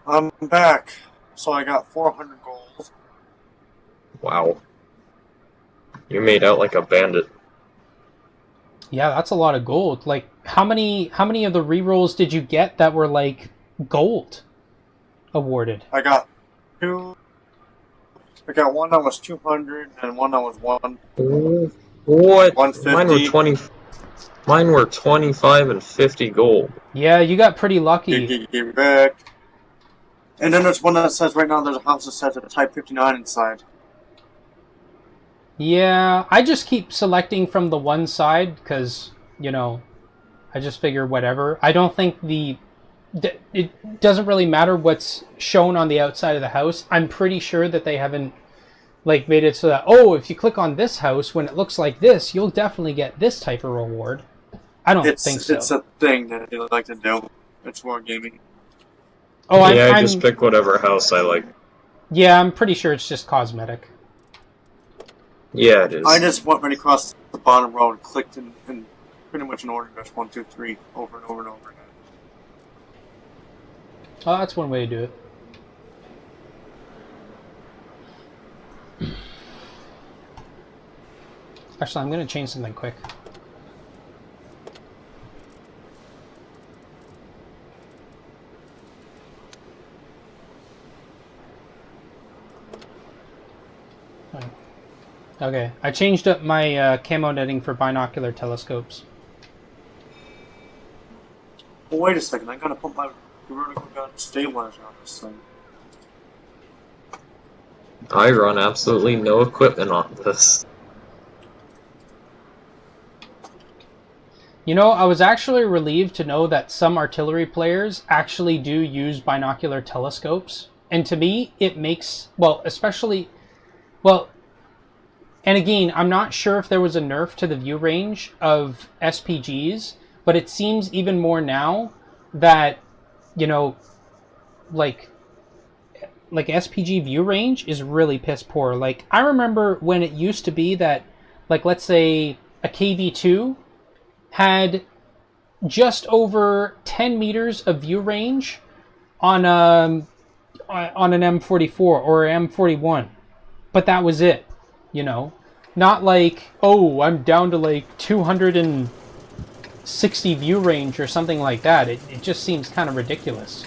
I'm back. So I got 400 gold. Wow. You made out like a bandit. Yeah, that's a lot of gold. Like, how many of the rerolls did you get that were like gold awarded? I got two. I got one that was 200 and one that was one. What? 150. Mine were 25 and 50 gold. Yeah, you got pretty lucky. Give back. And then there's one that says right now there's a house that says a Type 59 inside. Yeah, I just keep selecting from the one side because, you know, I just figure whatever. I don't think it doesn't really matter what's shown on the outside of the house. I'm pretty sure that they haven't like made it so that, oh, if you click on this house when it looks like this, you'll definitely get this type of reward. I don't think so. It's a thing that they like to do. It's more gaming. Oh, yeah, I just pick whatever house I like. Yeah, I'm pretty sure it's just cosmetic. Yeah, it is. I just went right across the bottom row and clicked in pretty much in order. There's 1, 2, 3 over and over and over again. Oh, that's one way to do it. Actually, I'm going to change something quick. Okay, I changed up my camo netting for binocular telescopes. Well, wait a second. I gotta put my vertical gun stabilizer on this thing. I run absolutely no equipment on this. You know, I was actually relieved to know that some artillery players actually do use binocular telescopes. And to me, it makes, well, especially, well, and again, I'm not sure if there was a nerf to the view range of SPGs, but it seems even more now that, you know, like SPG view range is really piss poor. Like, I remember when it used to be that, like, let's say a KV2 had just over 10 meters of view range on an M44 or M41, but that was it, you know? Not like, oh, I'm down to like 260 view range or something like that. It just seems kind of ridiculous.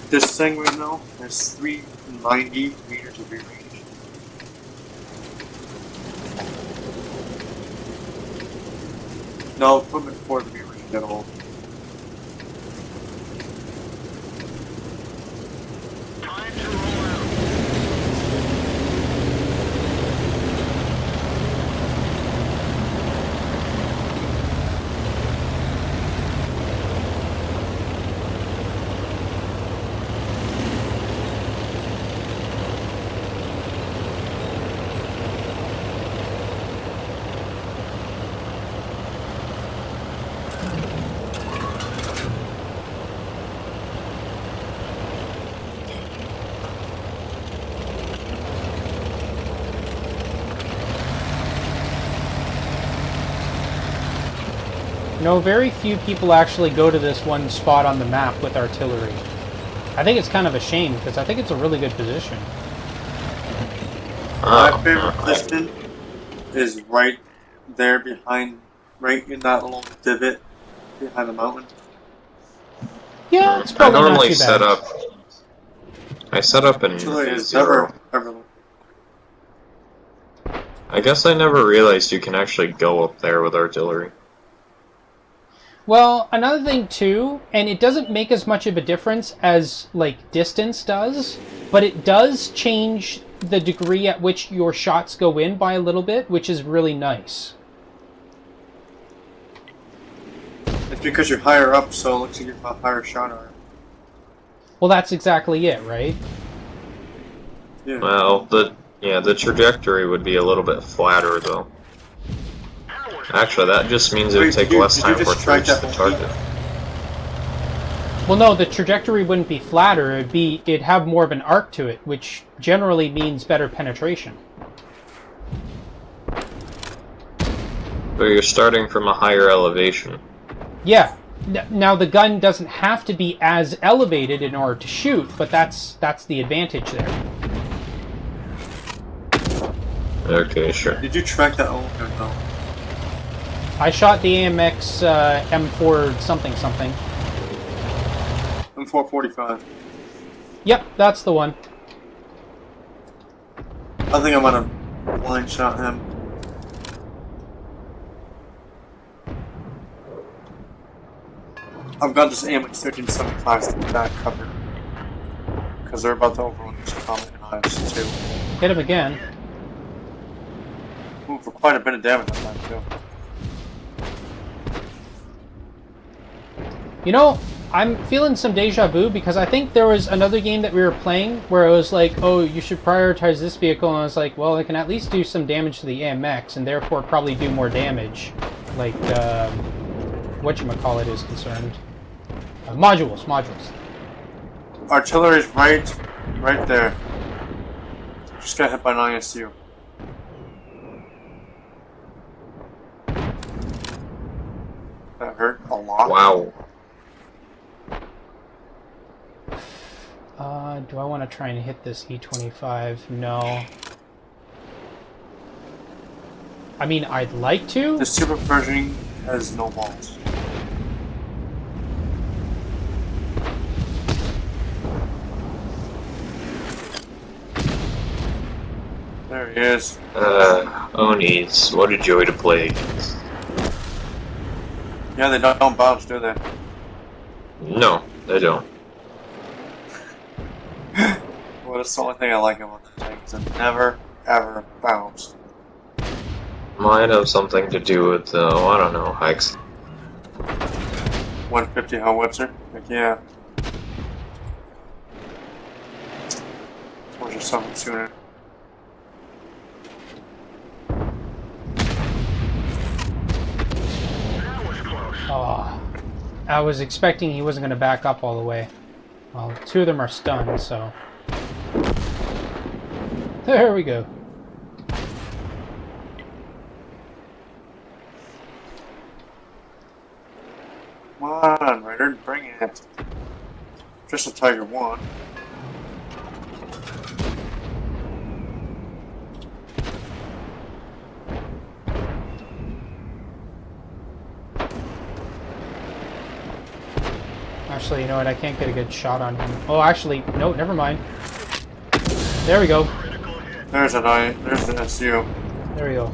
This thing right now has 390 meters of view range. No equipment for the view range at all. Time to roll out. No, very few people actually go to this one spot on the map with artillery. I think it's kind of a shame, because I think it's a really good position. My favorite position is right there behind, right in that little divot behind the mountain. Yeah, it's I probably not normally too bad. I set up in Artillery is zero. never. I guess I never realized you can actually go up there with artillery. Well, another thing too, and it doesn't make as much of a difference as, like, distance does, but it does change the degree at which your shots go in by a little bit, which is really nice. It's because you're higher up, so it looks like you have a higher shot arm. Well, that's exactly it, right? Yeah. Well, the trajectory would be a little bit flatter though. Actually, that just means it would Wait, take did you- less did time you for it just to track reach that the whole target. Well, no, the trajectory wouldn't be flatter. It'd have more of an arc to it, which generally means better penetration. But you're starting from a higher elevation. Yeah. Now the gun doesn't have to be as elevated in order to shoot, but that's the advantage there. Okay, sure. Did you track that? Oh, no. I shot the AMX M4 something. M445. Yep, that's the one. I think I'm gonna blind shot him. I've got this AMX 1375 to back cover. Because they're about to overrun this comet in Hives too. Hit him again. Ooh, for quite a bit of damage that time too. You know, I'm feeling some deja vu because I think there was another game that we were playing where it was like, oh, you should prioritize this vehicle, and I was like, well, I can at least do some damage to the AMX and therefore probably do more damage. Like, whatchamacallit is concerned. Modules. Artillery's right there. Just got hit by an ISU. That hurt a lot. Wow. Do I want to try and hit this E25? No. I mean, I'd like to. The super Pershing has no balls. There he is. Onis, what a joy to play against. Yeah, they don't bounce, do they? No, they don't. Well, that's the only thing I like about that tank, is it never, ever bounced. Might have something to do with, I don't know, hikes. 150 howitzer? Heck yeah. Or just something sooner. That was close. Oh, I was expecting he wasn't going to back up all the way. Well, two of them are stunned, so... There we go. Come on, Ryder, bring it. Just a Tiger 1. Actually, you know what? I can't get a good shot on him. Oh, actually, no, never mind. There we go. There's an there's an SU. There we go.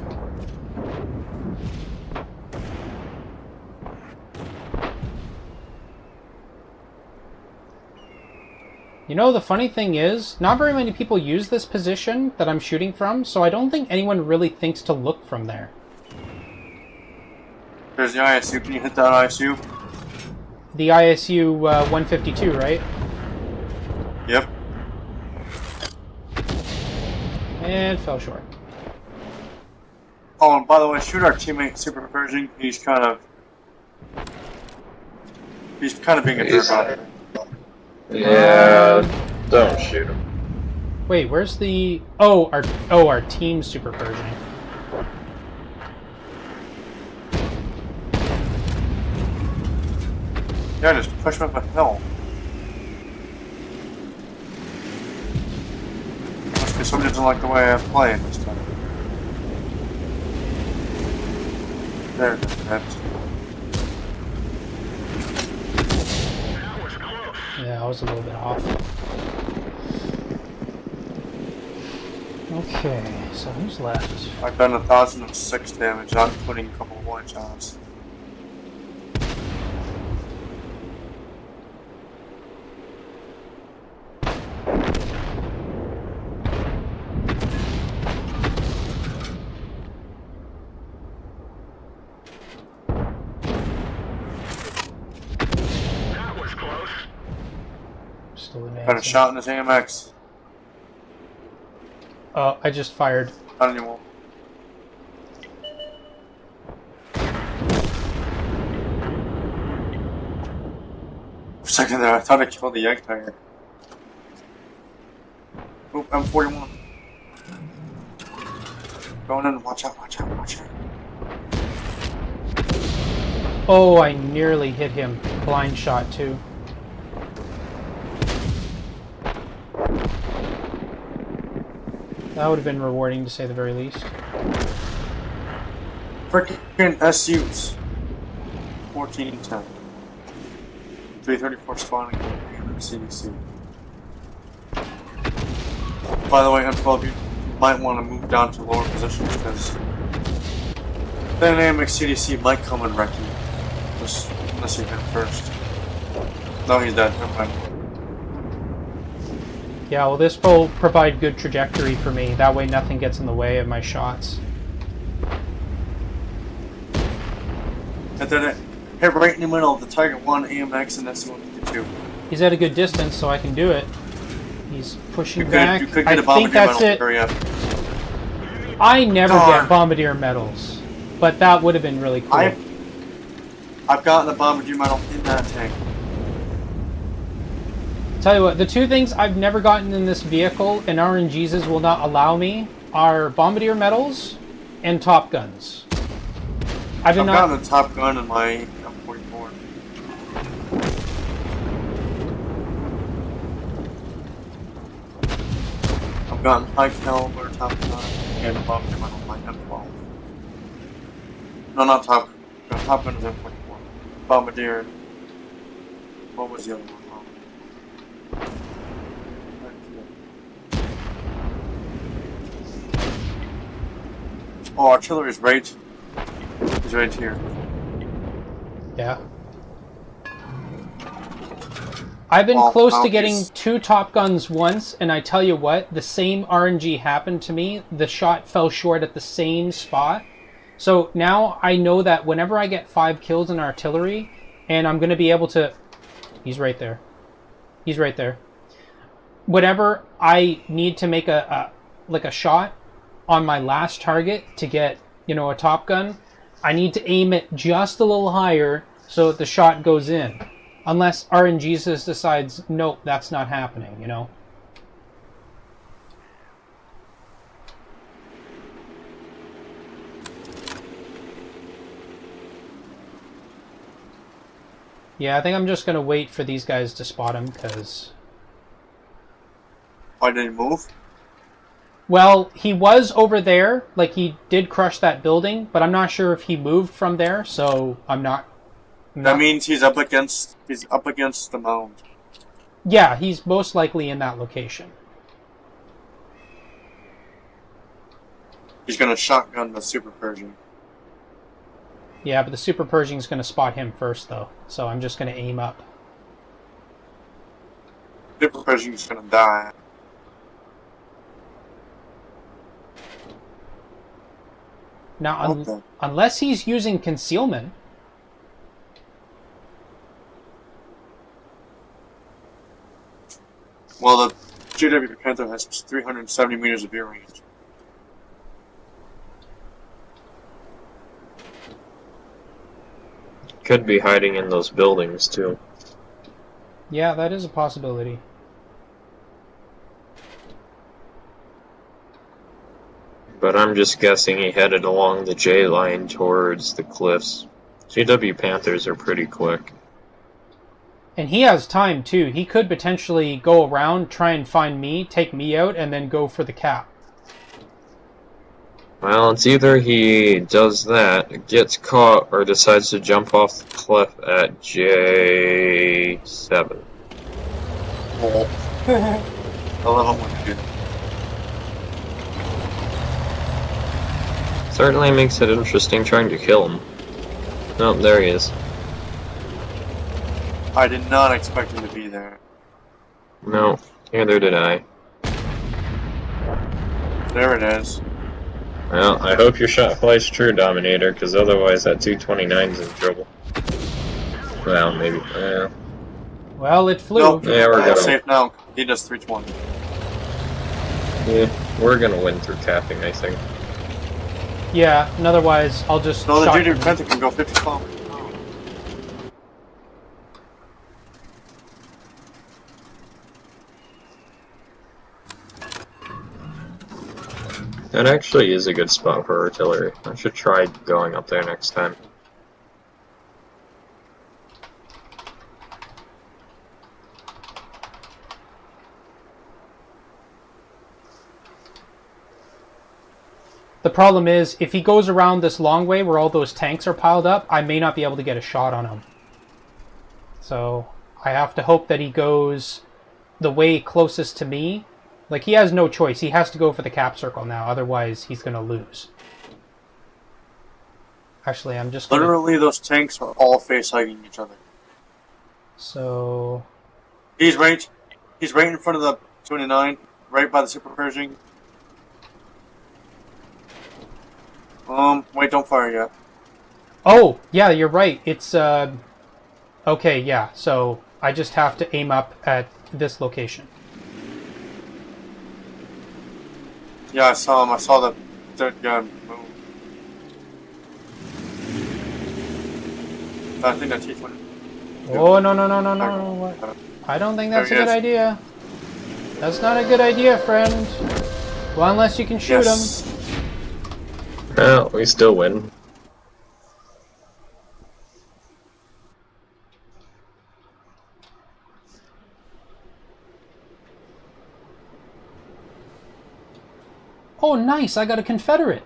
You know, the funny thing is, not very many people use this position that I'm shooting from, so I don't think anyone really thinks to look from there. There's the ISU. Can you hit that ISU? The ISU 152, right? Yep. And fell short. Oh, and by the way, shoot our teammate Super Pershing. He's kind of being a jerk off. Yeah, don't shoot him. Wait, where's the... Oh, our team Super Pershing. Yeah, just push him up a hill. Must be somebody doesn't like the way I play it this time. There, that's That was close. Yeah, I was a little bit off. Okay, so who's left? I've done 1,006 damage, not including a couple of one shots. That was close. Still Got a advancing. shot in his AMX. Oh, I just fired. Not anymore. For a second there, I thought I killed the egg tiger. Oop, M41. Going in, watch out, watch out, watch out. Oh, I nearly hit him. Blind shot, too. That would have been rewarding, to say the very least. Freaking SUs. 1410. 334 spawning in CDC. By the way, M12, you might want to move down to lower positions because dynamic CDC might come and wreck you. Just unless you hit him first. No, he's dead. Never mind. Yeah, well, this will provide good trajectory for me. That way nothing gets in the way of my shots. And then it hit right in the middle of the Tiger 1, AMX, and SC-152. He's at a good distance, so I can do it. He's pushing You back. could I get a think bombardier that's medal. it. Hurry up. I never Darn. get bombardier medals, but that would have been really cool. I've gotten a bombardier medal in that tank. Tell you what, the two things I've never gotten in this vehicle, and RNGs will not allow me, are bombardier medals and Top Guns. I've gotten a Top Gun in my M44. I've gotten high caliber Top Gun and a bombardier medal in my M12. No, not Top Gun. Top Gun is M44. Bombardier. What was the other one? Oh, artillery's right. He's right here. Yeah. I've been Well, close now to getting he's- 2 Top Guns once, and I tell you what, the same RNG happened to me. The shot fell short at the same spot. So now I know that whenever I get 5 kills in artillery, and I'm going to be able to... He's right there. He's right there. Whenever I need to make a shot on my last target to get, you know, a Top Gun, I need to aim it just a little higher so that the shot goes in. Unless RNG decides, nope, that's not happening, you know? Yeah, I think I'm just going to wait for these guys to spot him, because... Why did he move? Well, he was over there, like he did crush that building, but I'm not sure if he moved from there, so I'm not... That means he's up against the mound. Yeah, he's most likely in that location. He's gonna shotgun the Super Persian. Yeah, but the Super Pershing's going to spot him first, though, so I'm just going to aim up. Super Persian's gonna die. Now, Okay. unless he's using concealment... Well, the GW Panther has 370 meters of view range. Could be hiding in those buildings, too. Yeah, that is a possibility. But I'm just guessing he headed along the J line towards the cliffs. GW Panthers are pretty quick. And he has time, too. He could potentially go around, try and find me, take me out, and then go for the cap. Well, it's either he does that, gets caught, or decides to jump off the cliff at J7. Oh. I love him when you do that. Certainly makes it interesting trying to kill him. Oh, there he is. I did not expect him to be there. No, neither did I. There it is. Well, I hope your shot flies true, Dominator, because otherwise that 229's in trouble. Well, maybe. Well, it flew. Nope. Yeah, we're gonna- safe now. He does 320. Yeah, we're gonna win through capping, I think. Yeah, and otherwise, I'll just... No, the shotgun GW him. Panther can go 50 kilometers. That actually is a good spot for artillery. I should try going up there next time. The problem is, if he goes around this long way where all those tanks are piled up, I may not be able to get a shot on him. So, I have to hope that he goes the way closest to me. Like, he has no choice. He has to go for the cap circle now, otherwise he's going to lose. Actually, I'm just gonna... Literally, those tanks are all face-hugging each other. So... He's right in front of the 29, right by the Super Pershing. Wait, don't fire yet. Oh, yeah, you're right. It's, okay, yeah. So, I just have to aim up at this location. Yeah, I saw him. I saw the third guy move. I think that T20. Oh, no. What? I don't think that's a There good he is. idea. That's not a good idea, friend. Well, unless you can shoot Yes. him. Well, we still win. Oh, nice. I got a Confederate.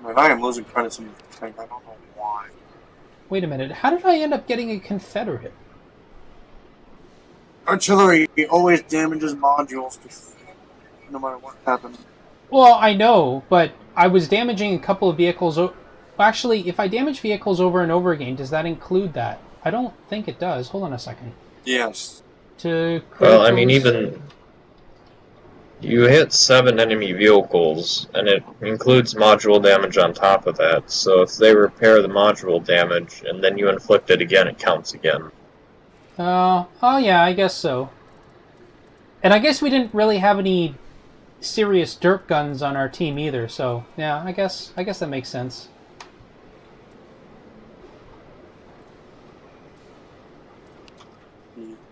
Man, I am losing credits in this tank. I don't know why. Wait a minute. How did I end up getting a Confederate? Artillery always damages modules, no matter what happens. Well, I know, but I was damaging a couple of vehicles. Actually, if I damage vehicles over and over again, does that include that? I don't think it does. Hold on a second. Yes. Well, I mean, even you hit 7 enemy vehicles, and it includes module damage on top of that. So if they repair the module damage, and then you inflict it again, it counts again. Oh yeah, I guess so. And I guess we didn't really have any serious dirt guns on our team either, so yeah, I guess that makes sense.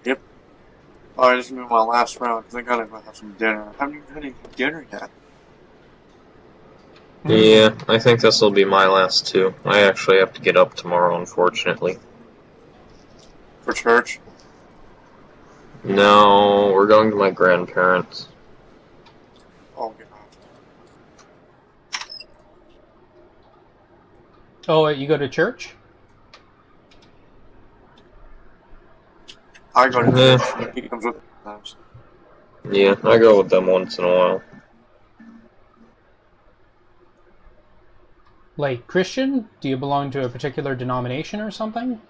Yep. Oh, I just moved my last round because I gotta go have some dinner. I haven't even had any dinner yet. Yeah, I think this will be my last two. I actually have to get up tomorrow, unfortunately. For church? No, we're going to my grandparents. Oh, God. Oh, you go to church? I go to Yeah. church. He comes with me sometimes. Yeah, I go with them once in a while. Like Christian? Do you belong to a particular denomination or something?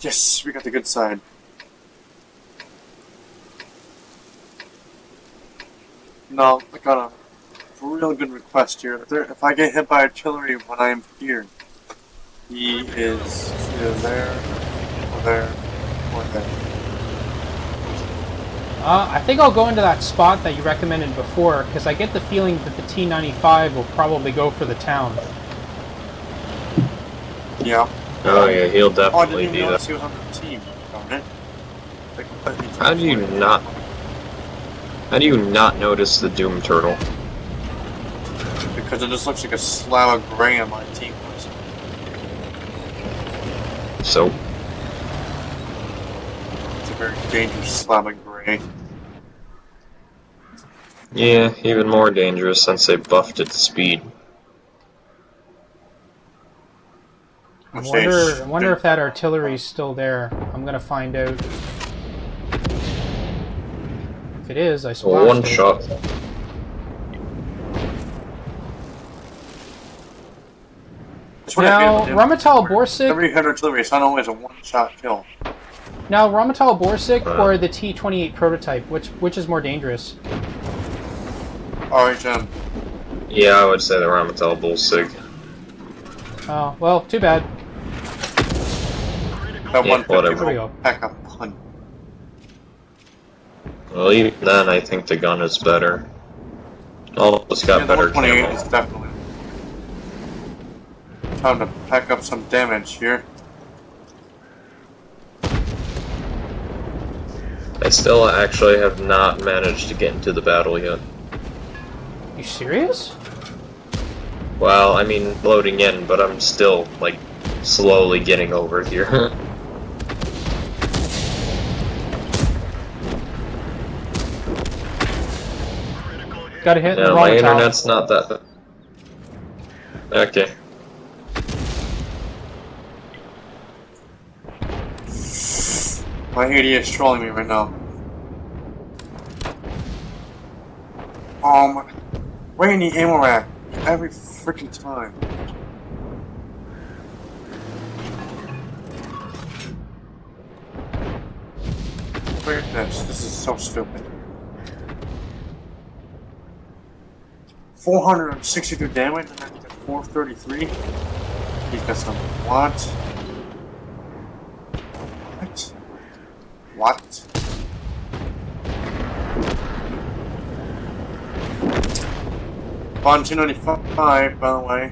Yes, we got the good side. No, I got a real good request here. If I get hit by artillery when I am here, he is either there, or there, or there. I think I'll go into that spot that you recommended before, because I get the feeling that the T-95 will probably go for the town. Yeah. Oh yeah, he'll Oh, I definitely didn't do even that. notice he was on the team. Darn it. They completely How do you not? How do you not notice the Doom Turtle? Because it just looks like a slab of gray on my team list. So, It's a very dangerous slab of gray. yeah, even more dangerous since they buffed its speed. I wonder if that artillery's still there. I'm gonna find out. If it is, I So splashed one it. shot. Now, Ramatal Borsig. Every hit artillery, it's not always a one-shot kill. Now, Ramatal Borsig or the T-28 prototype, which is more dangerous? RHM. Yeah, I would say the Ramatel Bullsig. Oh, well, too bad. That Yeah, 150 whatever. Here we go. will pack a punch. Well, even then, I think the gun is better. Oh, it's got Yeah, the better 128 camo. is definitely. Time to pack up some damage here. I still actually have not managed to get into the battle yet. You serious? Well, I mean, loading in, but I'm still, like, slowly getting over here. Got a hit in Yeah, the my Ramatal. internet's not that. Okay. My AD is trolling me right now. Oh my. Where in the ammo rack? Every freaking time. Look at this. This is so stupid. 462 damage and then he got 433. He's got some what? What? What? Bond 295, by the way.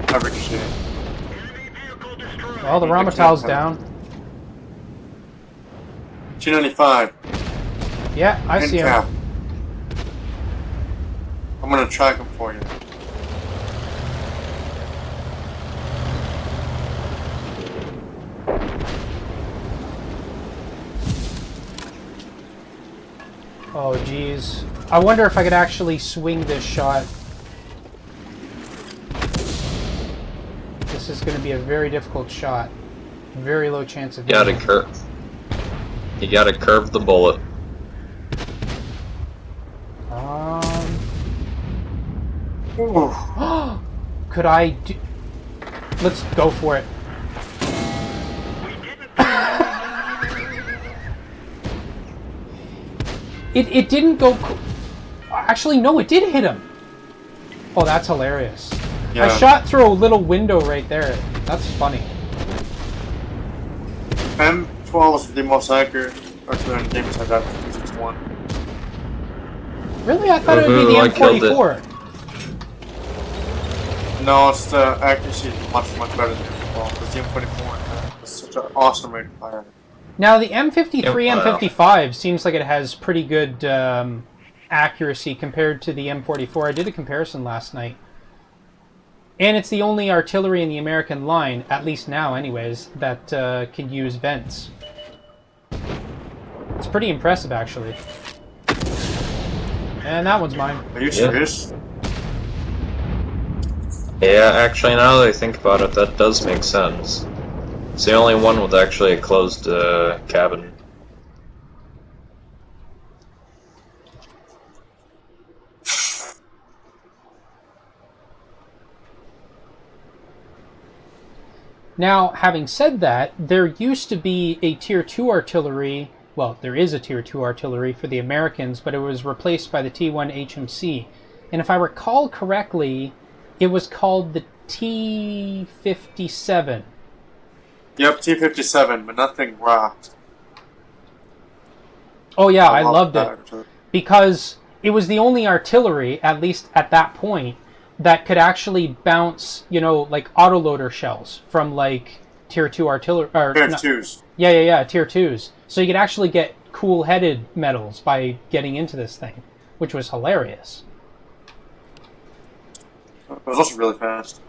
I ricochet. Enemy vehicle destroyed. Well, the Ramatal's down. T95. Yeah, I see him. Cap. I'm gonna track him for you. Oh, geez. I wonder if I could actually swing this shot. This is going to be a very difficult shot. Very low chance of You hitting. gotta curve the bullet. Ooh. Could I do... Let's go for it. It didn't go... Actually, no, it did hit him. Oh, that's hilarious. Yeah. I shot through a little window right there. That's funny. M12 is the most accurate artillery games I got for 261. Really? I thought it would be the I killed it. M44. No, it's the accuracy is much better than the M12 because the M44 is such an awesome rate of fire. Now, the M53, Yep, M55 seems like it has pretty good accuracy compared to the M44. I did a comparison last night. And it's the only artillery in the American line, at least now anyways, that can use vents. It's pretty impressive, actually. And that one's mine. Are you serious? Yeah, actually, now that I think about it, that does make sense. It's the only one with actually a closed cabin. Now, having said that, there used to be a Tier 2 artillery. Well, there is a Tier 2 artillery for the Americans, but it was replaced by the T1 HMC. And if I recall correctly, it was called the T57. Yep, T57, but nothing rocked. Oh yeah, I loved that it. artillery. Because it was the only artillery, at least at that point, that could actually bounce, you know, like autoloader shells from like Tier 2 artillery. Tier 2s. Yeah, Tier 2s. So you could actually get cool-headed medals by getting into this thing, which was hilarious. It was also really fast.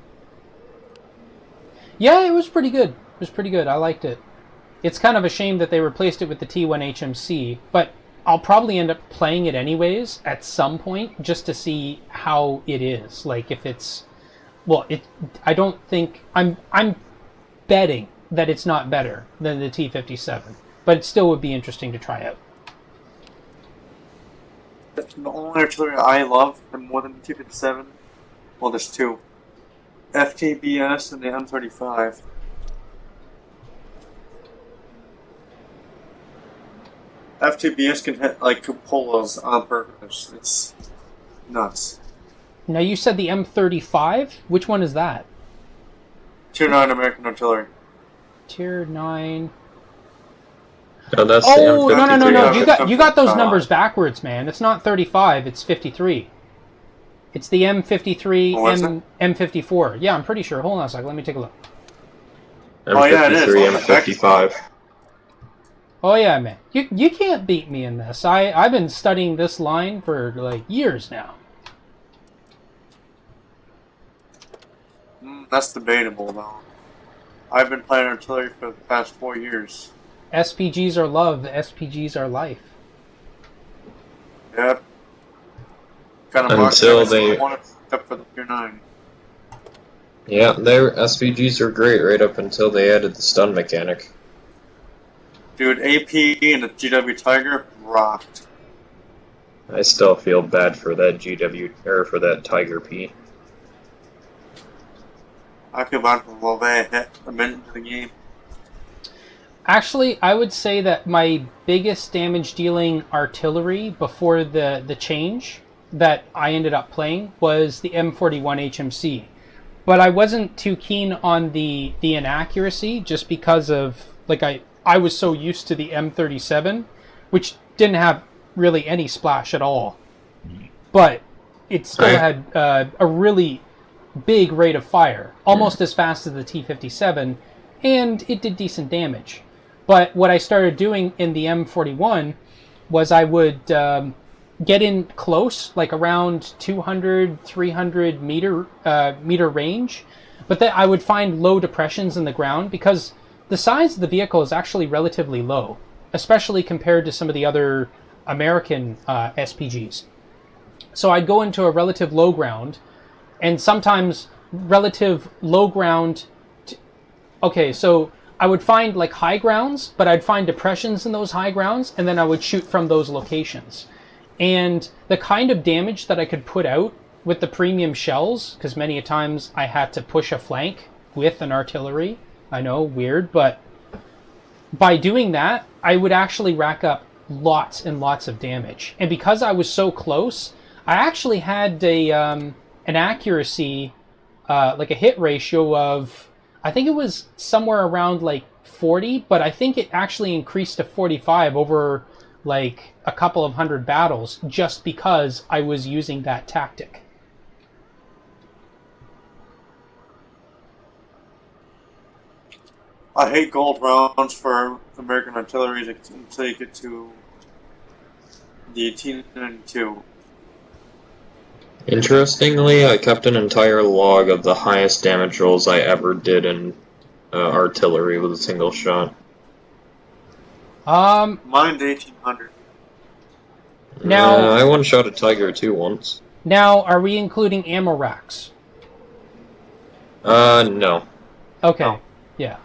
Yeah, it was pretty good. It was pretty good. I liked it. It's kind of a shame that they replaced it with the T1 HMC, but I'll probably end up playing it anyways at some point just to see how it is. Like if it's, well, I don't think I'm betting that it's not better than the T57, but it still would be interesting to try out. The only artillery I love more than the T57, well, there's two. FTBS and the M35. FTBS can hit like cupolas on purpose. It's nuts. Now you said the M35. Which one is that? Tier 9 American artillery. Tier 9. No, that's Oh, the M53. no. You got those numbers backwards, man. It's not 35, it's 53. It's the M53, Oh, is it? M54. Yeah, I'm pretty sure. Hold on a second. Let me take a look. Oh, yeah, it is. M53, M55. Oh yeah, man. You can't beat me in this. I've been studying this line for like years now. That's debatable, though. I've been playing artillery for the past 4 years. SPGs are love. SPGs are life. Yep. Got a Until they... except for the Tier 9. Yeah, their SVGs are great right up until they added the stun mechanic. Dude, AP and the GW Tiger rocked. I still feel bad for that GW, or for that Tiger P. I feel bad for Love hit a minute into the game. Actually, I would say that my biggest damage-dealing artillery before the change that I ended up playing was the M41 HMC. But I wasn't too keen on the inaccuracy just because of, like, I was so used to the M37, which didn't have really any splash at all. But it still had a really big rate of fire, almost as fast as the T57, and it did decent damage. But what I started doing in the M41 was I would get in close, like around 200, 300 meter range, but then I would find low depressions in the ground because the size of the vehicle is actually relatively low, especially compared to some of the other American SPGs. So I'd go into a relative low ground, and sometimes relative low ground... Okay, so I would find like high grounds, but I'd find depressions in those high grounds, and then I would shoot from those locations. And the kind of damage that I could put out with the premium shells, because many a times I had to push a flank with an artillery. I know, weird, but by doing that, I would actually rack up lots and lots of damage. And because I was so close, I actually had an accuracy, like a hit ratio of, I think it was somewhere around like 40, but I think it actually increased to 45 over like a couple of hundred battles just because I was using that tactic. I hate gold rounds for American artillery until you get to the 1892. Interestingly, I kept an entire log of the highest damage rolls I ever did in artillery with a single shot. Mine's 1800. Now, I one-shot a Tiger II once. Now, are we including ammo racks? No. Okay, No. yeah.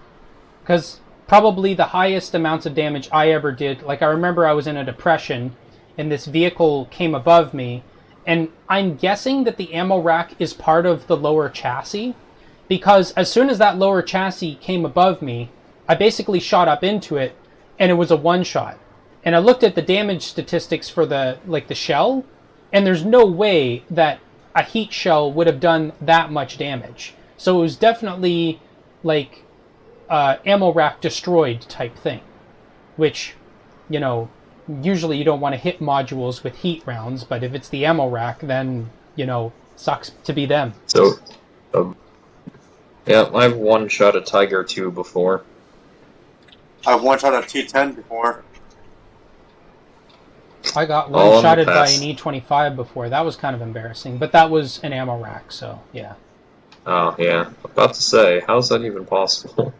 Because probably the highest amounts of damage I ever did, like I remember I was in a depression, and this vehicle came above me, and I'm guessing that the ammo rack is part of the lower chassis, because as soon as that lower chassis came above me, I basically shot up into it, and it was a one-shot. And I looked at the damage statistics for the shell, and there's no way that a heat shell would have done that much damage. So it was definitely like ammo rack destroyed type thing, which, you know, usually you don't want to hit modules with heat rounds, but if it's the ammo rack, then, you know, sucks to be them. So, yeah, I've one-shot a Tiger II before. I've one-shot a T10 before. I got All on the one-shotted by pass. an E25 before. That was kind of embarrassing, but that was an ammo rack, so yeah. Oh, yeah. About to say, how's that even possible?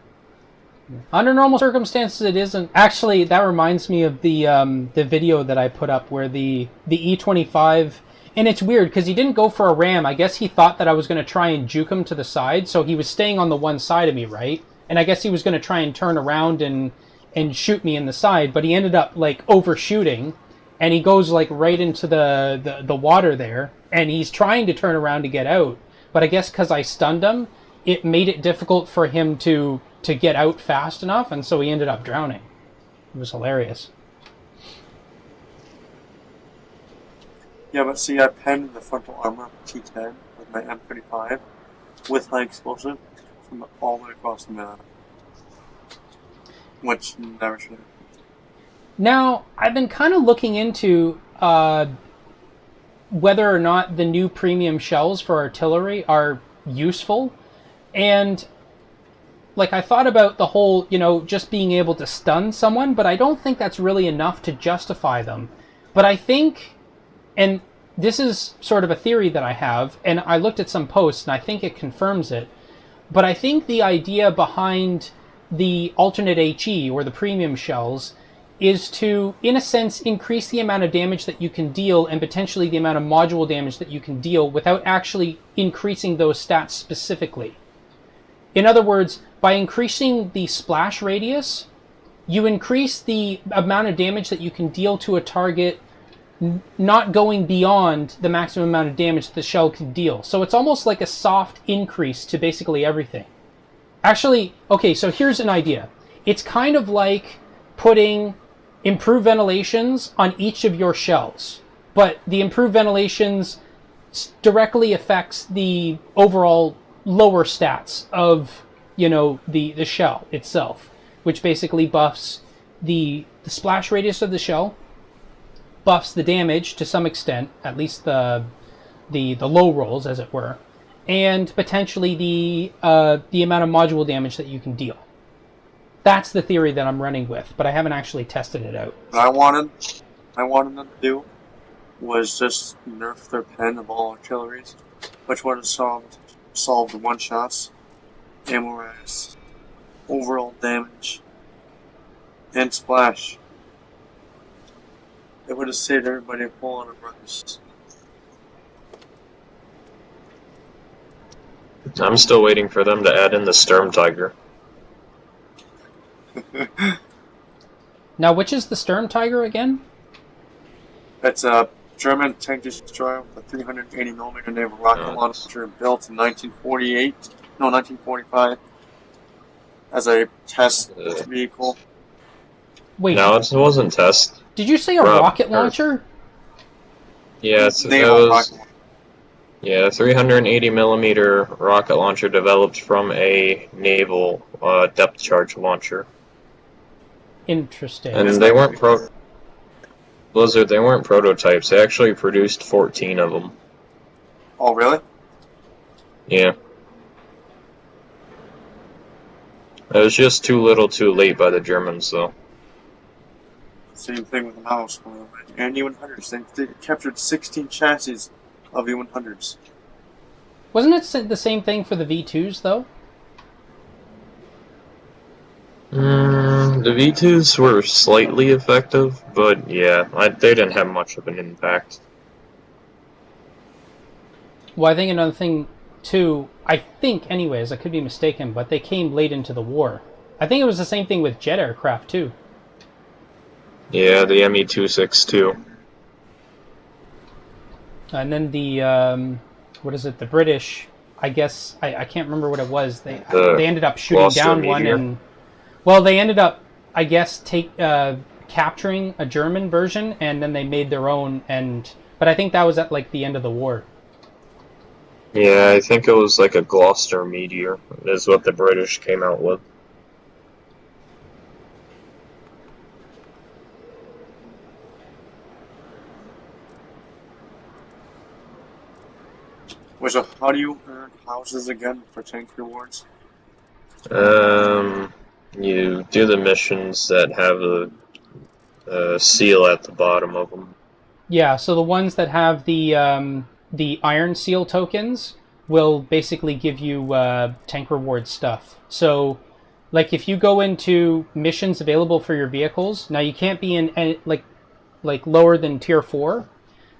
Under normal circumstances, it isn't. Actually, that reminds me of the video that I put up where the E25, and it's weird because he didn't go for a ram. I guess he thought that I was going to try and juke him to the side, so he was staying on the one side of me, right? And I guess he was going to try and turn around and shoot me in the side, but he ended up like overshooting, and he goes like right into the water there, and he's trying to turn around to get out, but I guess because I stunned him, it made it difficult for him to get out fast enough, and so he ended up drowning. It was hilarious. Yeah, but see, I penned the frontal armor of the T10 with my M35 with high explosive from all the way across the map. Which never should have. Now, I've been kind of looking into whether or not the new premium shells for artillery are useful, and like I thought about the whole, you know, just being able to stun someone, but I don't think that's really enough to justify them. But I think, and this is sort of a theory that I have, and I looked at some posts and I think it confirms it, but I think the idea behind the alternate HE or the premium shells is to, in a sense, increase the amount of damage that you can deal and potentially the amount of module damage that you can deal without actually increasing those stats specifically. In other words, by increasing the splash radius, you increase the amount of damage that you can deal to a target, not going beyond the maximum amount of damage that the shell can deal. So it's almost like a soft increase to basically everything. Actually, okay, so here's an idea. It's kind of like putting improved ventilations on each of your shells, but the improved ventilations directly affects the overall lower stats of, you know, the shell itself, which basically buffs the splash radius of the shell, buffs the damage to some extent, at least the low rolls, as it were, and potentially the amount of module damage that you can deal. That's the theory that I'm running with, but I haven't actually tested it out. What I wanted them to do was just nerf their pen of all artilleries, which would have solved the one-shots, ammo rise, overall damage, and splash. It would have saved everybody a whole lot of runs. I'm still waiting for them to add in the Sturm Tiger. Now, which is the Sturm Tiger again? It's a German tank destroyer with a 380mm naval rocket launcher built in 1945 as a test vehicle. Wait, No, it wasn't test. did you say a rocket launcher? Yeah, Naval rocket launcher. Yeah, 380mm rocket launcher developed from a naval depth charge launcher. Interesting. And they weren't Blizzard, they weren't prototypes. They actually produced 14 of them. Oh, really? Yeah. It was just too little too late by the Germans, though. Same thing with the mouse, by the way. And E-100s. They captured 16 chassis of E-100s. Wasn't it the same thing for the V2s, though? The V2s were slightly effective, but yeah, they didn't have much of an impact. Well, I think another thing, too, I think, anyways, I could be mistaken, but they came late into the war. I think it was the same thing with jet aircraft, too. Yeah, the Me-262. And then the, what is it, the British, I guess, I can't remember what it was. They ended up shooting Gloucester down Meteor. one, and, well, they ended up, I guess, capturing a German version, and then they made their own, but I think that was at, like, the end of the war. Yeah, I think it was like a Gloucester Meteor, is what the British came out with. Wait, so how do you earn houses again for tank rewards? You do the missions that have a seal at the bottom of them. Yeah, so the ones that have the Iron Seal tokens will basically give you tank reward stuff. So, like, if you go into missions available for your vehicles, now you can't be in like lower than tier 4.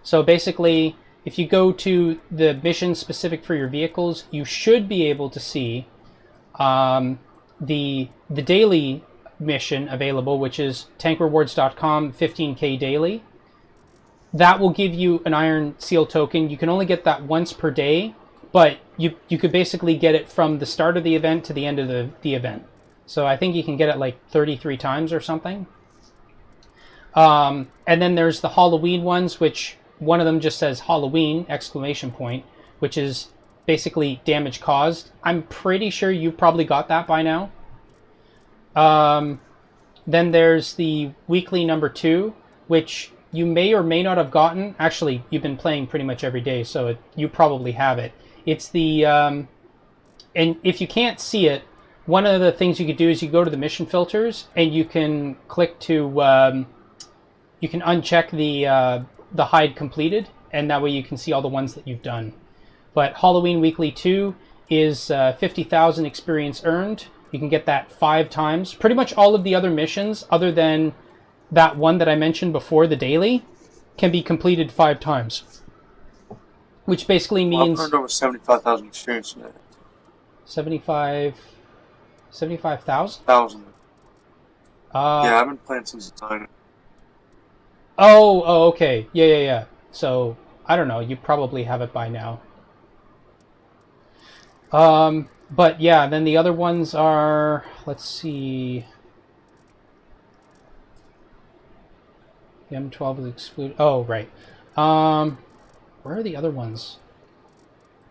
So basically, if you go to the mission specific for your vehicles, you should be able to see the daily mission available, which is tankrewards.com 15k daily. That will give you an Iron Seal token. You can only get that once per day, but you could basically get it from the start of the event to the end of the event. So I think you can get it like 33 times or something. And then there's the Halloween ones, which one of them just says Halloween, ! Which is basically damage caused. I'm pretty sure you probably got that by now. Then there's the weekly number 2, which you may or may not have gotten. Actually, you've been playing pretty much every day, so you probably have it. It's the, and if you can't see it, one of the things you could do is you go to the mission filters, and you can click to, you can uncheck the hide completed, and that way you can see all the ones that you've done. But Halloween Weekly 2 is 50,000 experience earned. You can get that 5 times. Pretty much all of the other missions, other than that one that I mentioned before, the daily, can be completed 5 times. Which basically means... I've earned over 75,000 experience in it. 75,000? 1,000. Yeah, I've been playing since the time. Oh, okay. Yeah. So, I don't know. You probably have it by now. But yeah, then the other ones are, let's see. The M12 is excluded. Oh, right. Where are the other ones?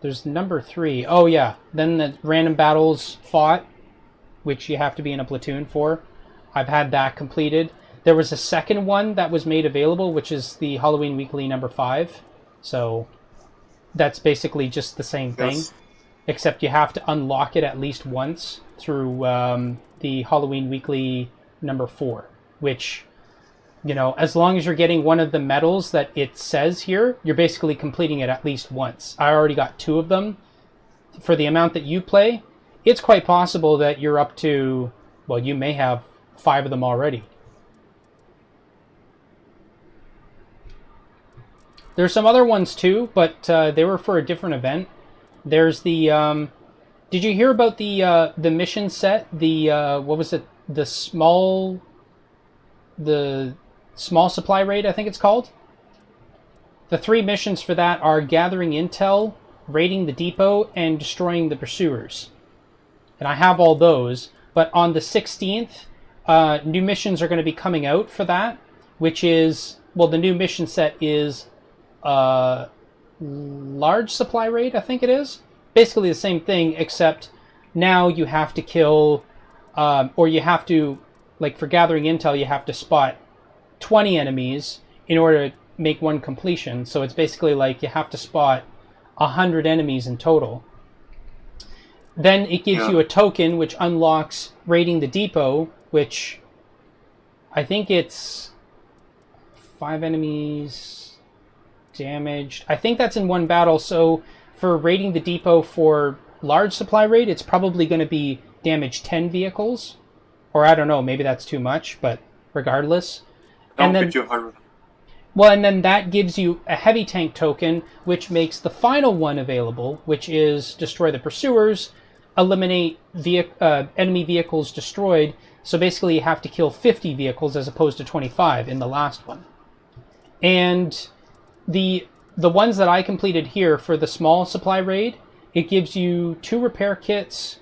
There's number 3. Oh, yeah. Then the random battles fought, which you have to be in a platoon for. I've had that completed. There was a second one that was made available, which is the Halloween Weekly number 5. So that's basically just the same thing. Yes. except you have to unlock it at least once through the Halloween Weekly number 4, which, you know, as long as you're getting one of the medals that it says here, you're basically completing it at least once. I already got 2 of them. For the amount that you play, it's quite possible that you're up to, well, you may have 5 of them already. There's some other ones too, but they were for a different event. There's the, did you hear about the mission set? The, what was it? The small supply raid, I think it's called. The 3 missions for that are gathering intel, raiding the depot, and destroying the pursuers. And I have all those, but on the 16th, new missions are going to be coming out for that, which is, well, the new mission set is large supply raid, I think it is. Basically the same thing, except now you have to kill, or you have to, like for gathering intel, you have to spot 20 enemies in order to make one completion. So it's basically like you have to spot 100 enemies in total. Then it gives you a token which unlocks raiding the depot, which I think it's 5 enemies damaged. I think that's in one battle. So for raiding the depot for large supply raid, it's probably going to be damage 10 vehicles. Or I don't know, maybe that's too much, but regardless. Don't get you 100. Well, and then that gives you a heavy tank token, which makes the final one available, which is destroy the pursuers, eliminate enemy vehicles destroyed. So basically you have to kill 50 vehicles as opposed to 25 in the last one. And the ones that I completed here for the small supply raid, it gives you 2 repair kits,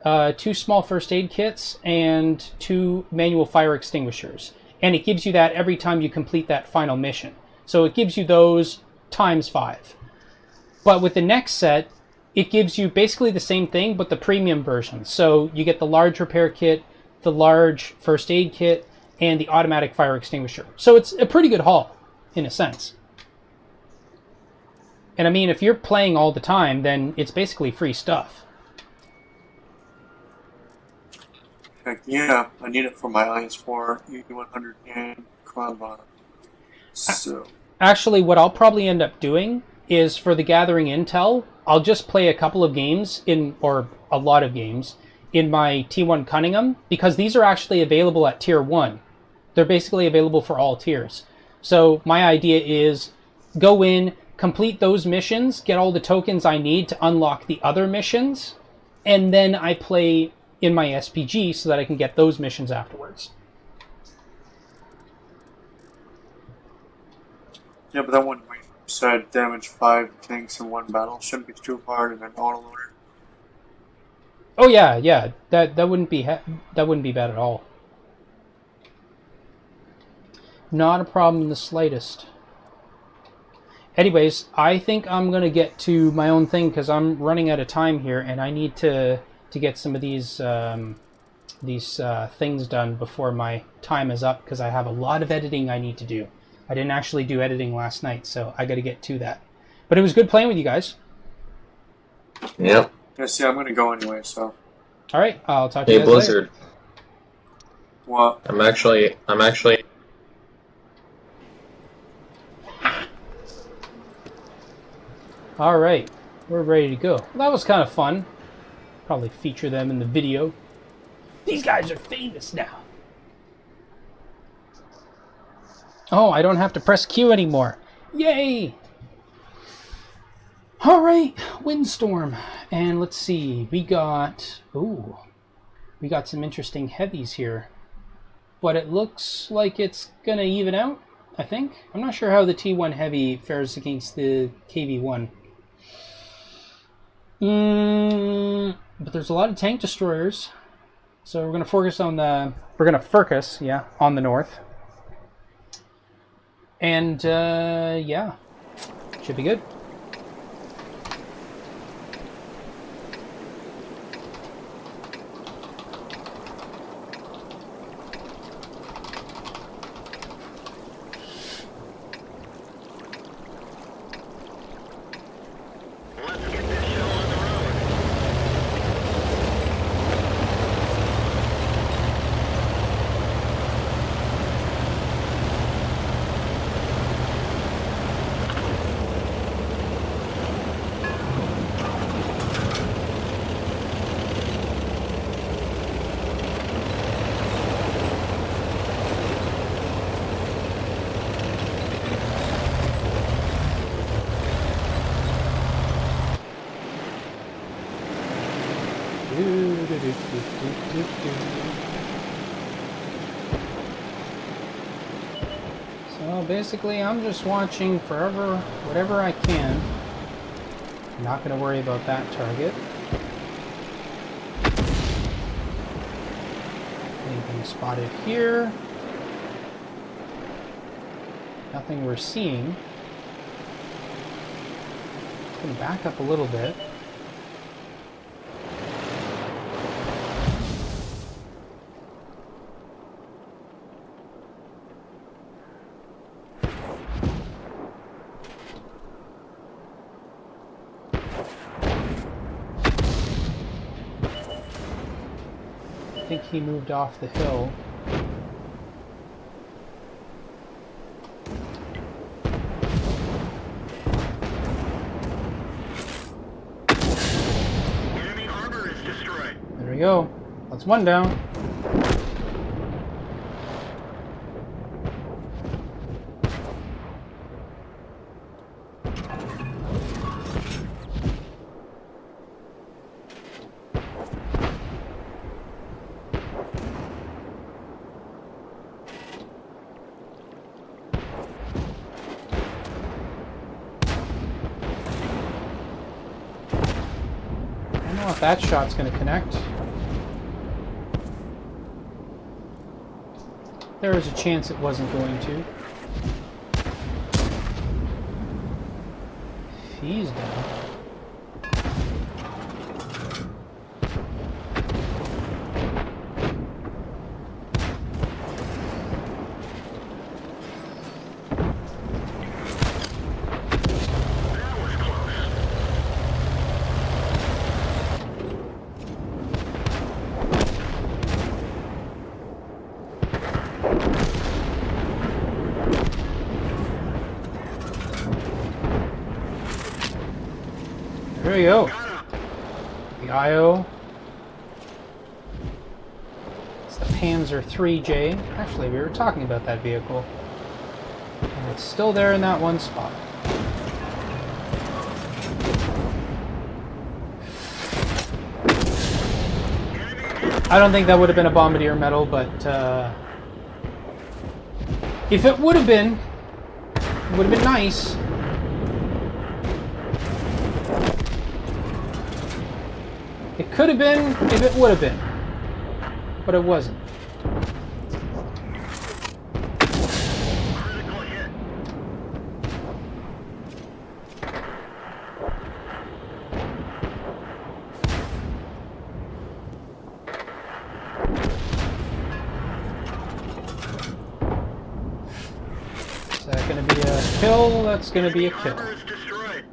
2 small first aid kits, and 2 manual fire extinguishers. And it gives you that every time you complete that final mission. So it gives you those times 5. But with the next set, it gives you basically the same thing, but the premium version. So you get the large repair kit, the large first aid kit, and the automatic fire extinguisher. So it's a pretty good haul, in a sense. And I mean, if you're playing all the time, then it's basically free stuff. Heck yeah, I need it for my IS4 E100 and Cronbot. So. Actually, what I'll probably end up doing is for the gathering intel, I'll just play a couple of games or a lot of games in my T1 Cunningham, because these are actually available at tier 1. They're basically available for all tiers. So my idea is go in, complete those missions, get all the tokens I need to unlock the other missions, and then I play in my SPG so that I can get those missions afterwards. Yeah, but that one we said damage 5 tanks in one battle shouldn't be too hard, and then autoloader. Oh yeah, that wouldn't be bad at all. Not a problem in the slightest. Anyways, I think I'm gonna get to my own thing because I'm running out of time here, and I need to get some of these things done before my time is up, because I have a lot of editing I need to do. I didn't actually do editing last night, so I got to get to that. But it was good playing with you guys. Yep. Yeah, see, I'm gonna go anyway, so. All right, I'll talk to you Hey, guys Blizzard. later. What? I'm actually. All right, we're ready to go. Well, that was kind of fun. Probably feature them in the video. These guys are famous now. Oh, I don't have to press Q anymore. Yay! All right, Windstorm. And let's see, we got some interesting heavies here. But it looks like it's gonna even out, I think. I'm not sure how the T1 heavy fares against the KV1. But there's a lot of tank destroyers. So we're gonna focus on the on the north. And yeah, should be good. Let's get this show on the road. So basically, I'm just watching forever, whatever I can. I'm not going to worry about that target. Anything spotted here? Nothing we're seeing. Going to back up a little bit. I think he moved off the hill. Enemy armor is destroyed. There we go. That's one down. I don't know if that shot's going to connect. There is a chance it wasn't going to. He's down. That was close. There we go. Got him. The IO. It's the Panzer 3J. Actually, we were talking about that vehicle. And it's still there in that one spot. I don't think that would have been a bombardier medal, but if it would have been, it would have been nice. It could have been if it would have been, but it wasn't. Critical hit. Is that going to be a kill? That's going to be a kill. Armor is destroyed.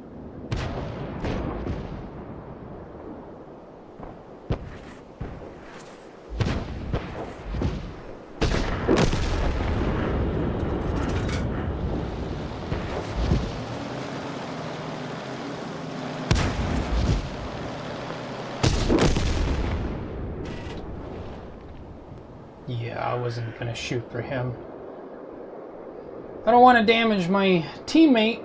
Yeah, I wasn't going to shoot for him. I don't want to damage my teammate.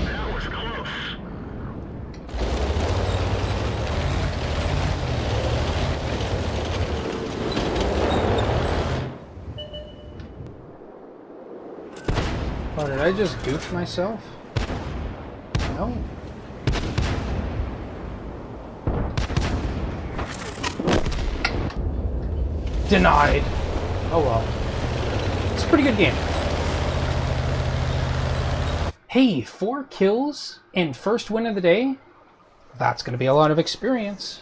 That was close. Oh, did I just goof myself? No. Denied. Oh well. It's a pretty good game. Hey, 4 kills and first win of the day? That's going to be a lot of experience.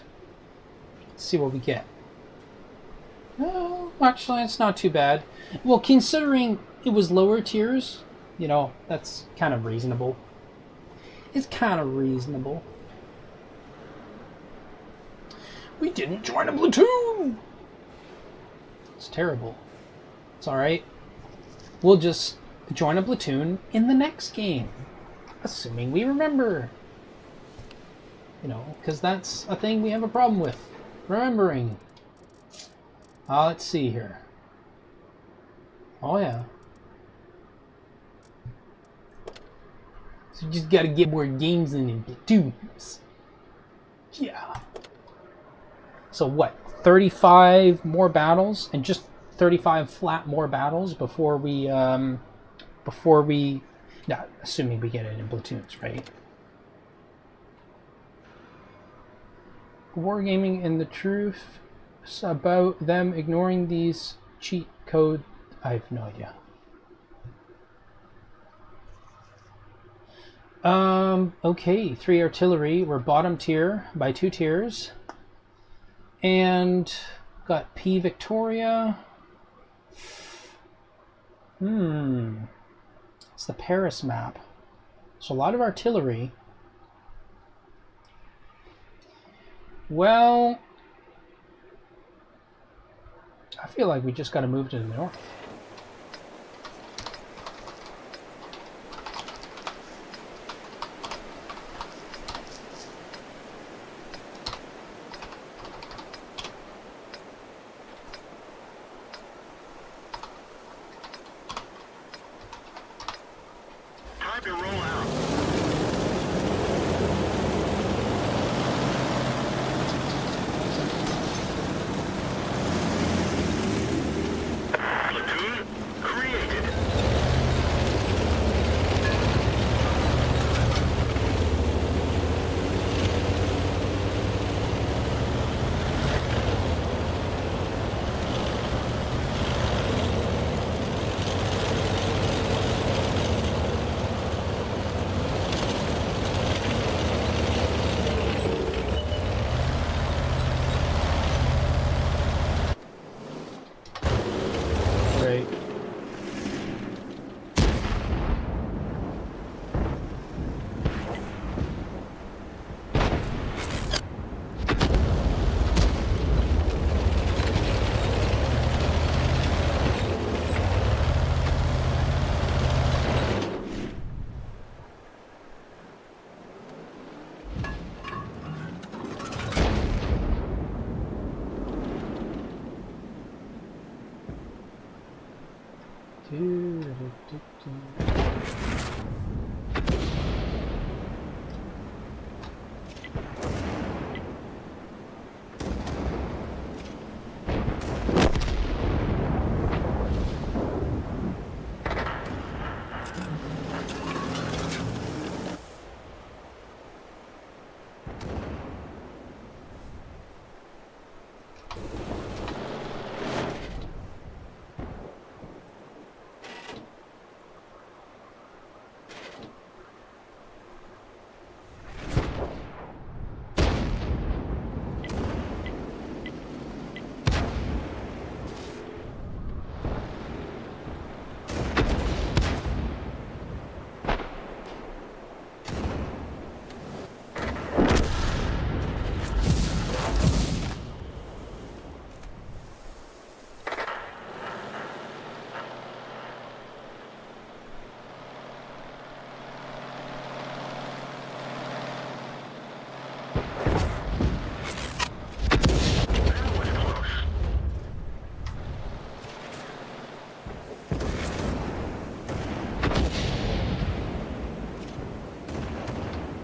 Let's see what we get. Oh, actually, it's not too bad. Well, considering it was lower tiers, you know, that's kind of reasonable. It's kind of reasonable. We didn't join a platoon! It's terrible. It's alright. We'll just join a platoon in the next game. Assuming we remember. You know, because that's a thing we have a problem with. Remembering. Let's see here. Oh yeah. So you just gotta get more games in platoons. Yeah. So what? 35 more battles, and just 35 flat more battles before we yeah, assuming we get it in platoons, right? Wargaming and the truth about them ignoring these cheat code. I have no idea. Okay, 3 artillery. We're bottom tier by 2 tiers. And got P Victoria. It's the Paris map. So a lot of artillery. Well, I feel like we just got to move to the north. Time to roll out. Platoon created. Right.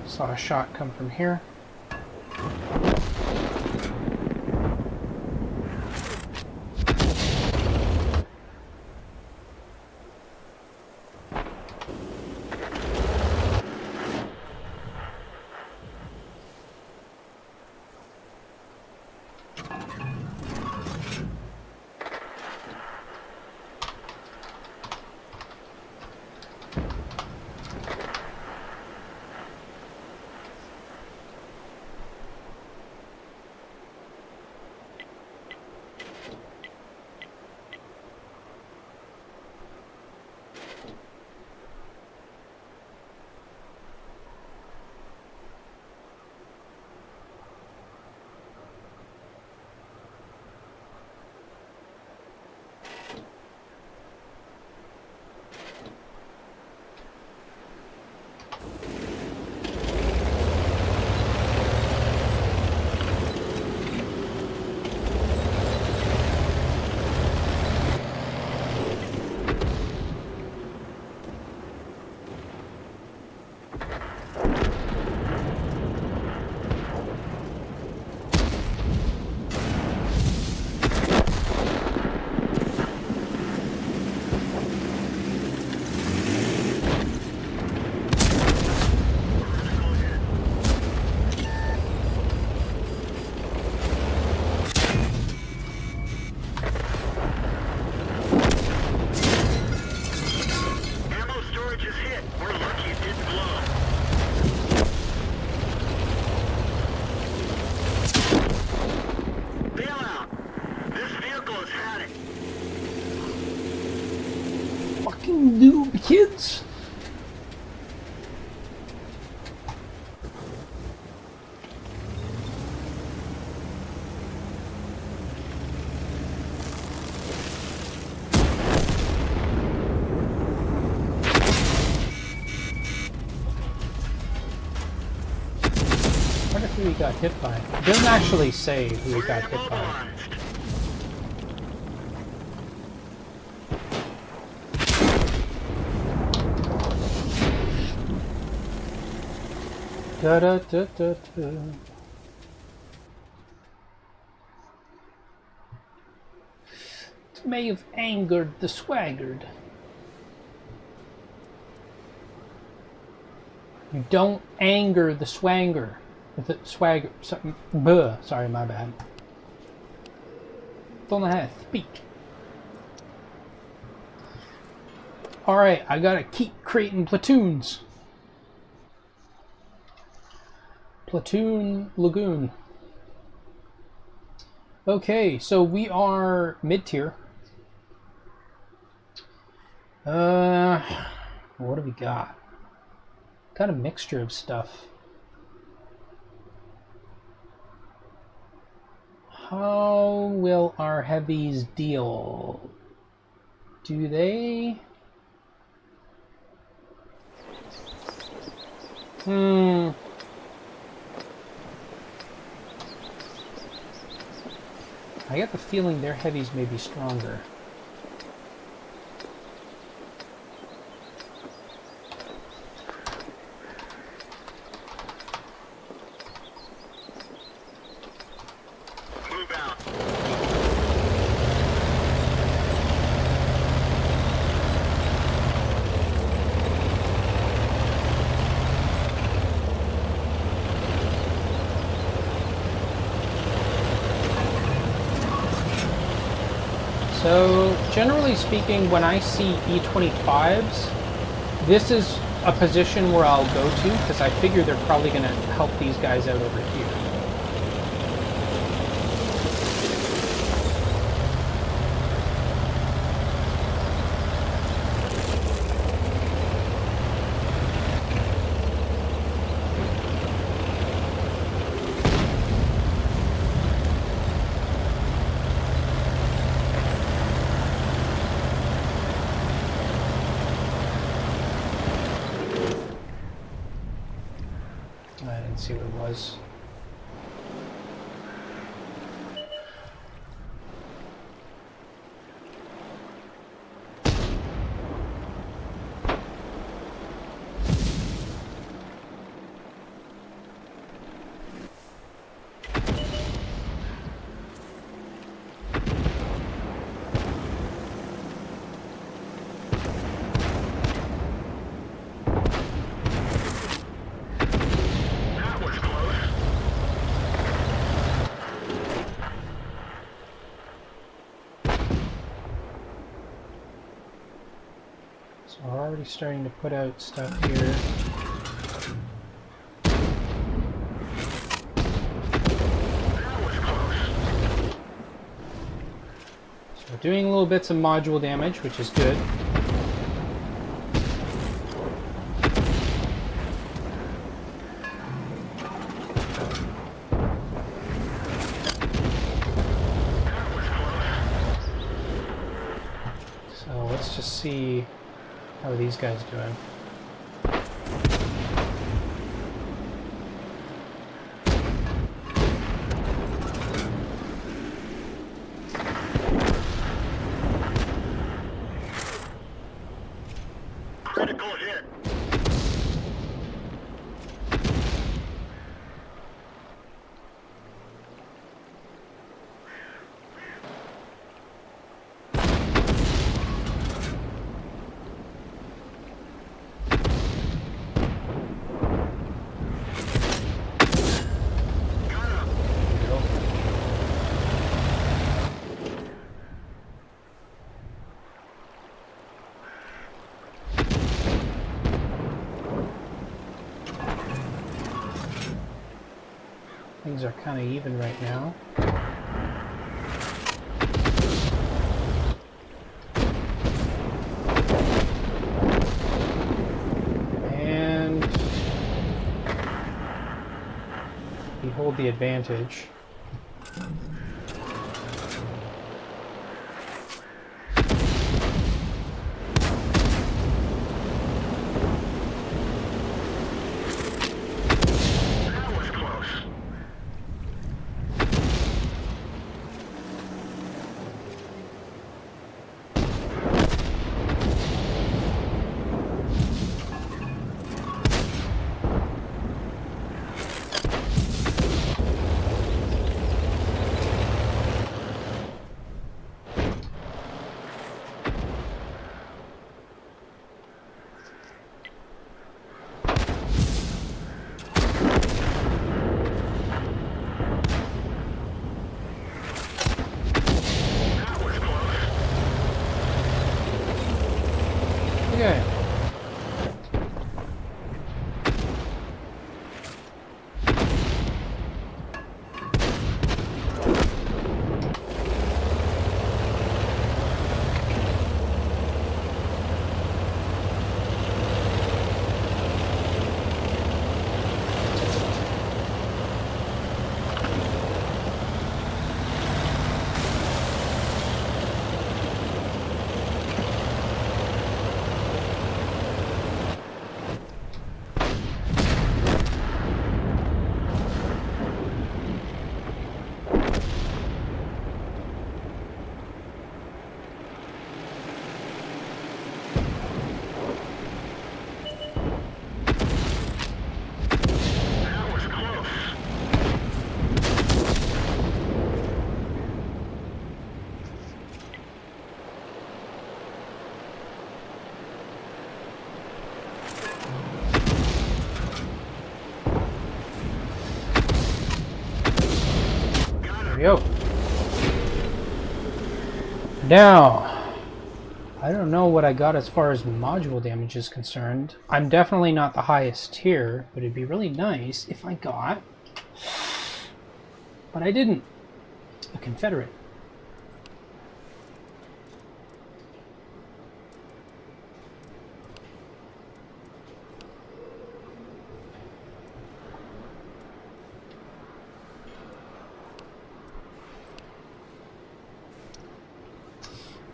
Saw a shot come from here. fucking noob, kids. Who he got hit by. It doesn't actually say who he got hit by. Da da da da da. It may have angered the swaggard. You don't anger the swagger. The swagger. Sorry, my bad. Don't know how to speak. Alright, I gotta keep creating platoons. Platoon Lagoon. Okay, so we are mid-tier. What do we got? Got a mixture of stuff. How will our heavies deal? Do they? I get the feeling their heavies may be stronger. So, generally speaking, when I see E25s, this is a position where I'll go to, because I figure they're probably going to help these guys out over here. See what it was. So we're already starting to put out stuff here. So we're doing little bits of module damage, which is good. So let's just see how are these guys doing. Critical hit. Things are kind of even right now. the advantage. That was close. That was close. Okay. That was close. Got There him. we go. Now, I don't know what I got as far as module damage is concerned. I'm definitely not the highest tier, but it'd be really nice if I got... But I didn't. A Confederate.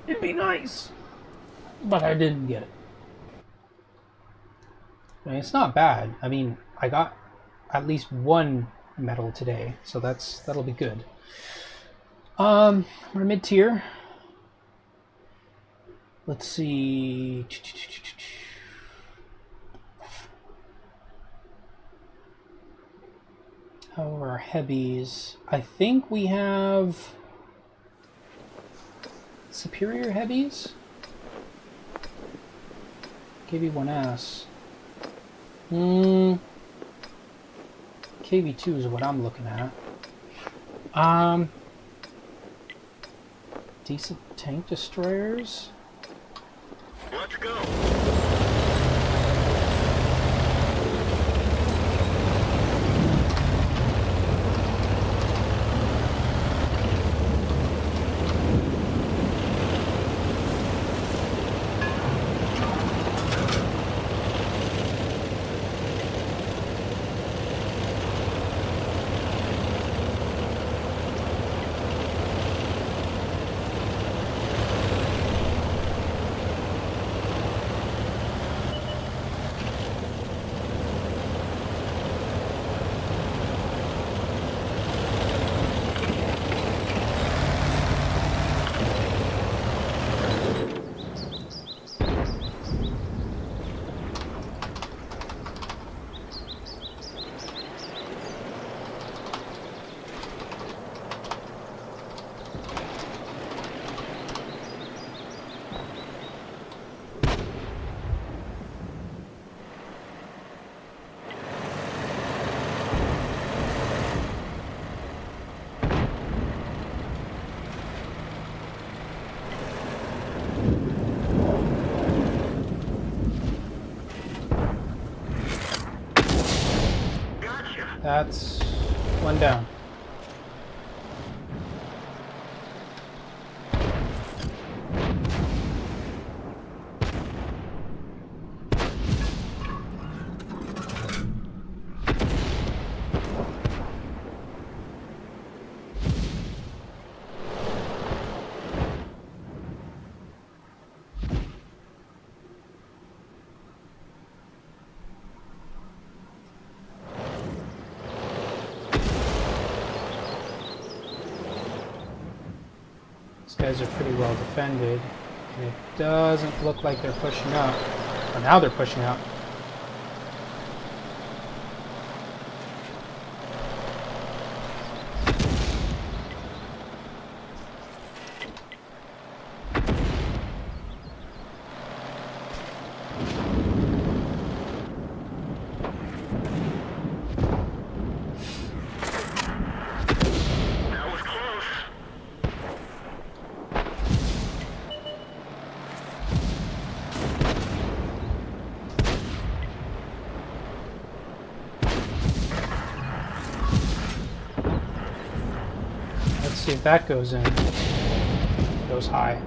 It'd be nice, but I didn't get it. I mean, it's not bad. I mean, I got at least one medal today, so that'll be good. We're mid tier. Let's see. How are our heavies? I think we have superior heavies. KV1S. KV2 is what I'm looking at. Decent tank destroyers. Let's go. That's one down. These guys are pretty well defended. And it doesn't look like they're pushing up. Or now they're pushing up. That was close. Let's see if that goes in. Goes high.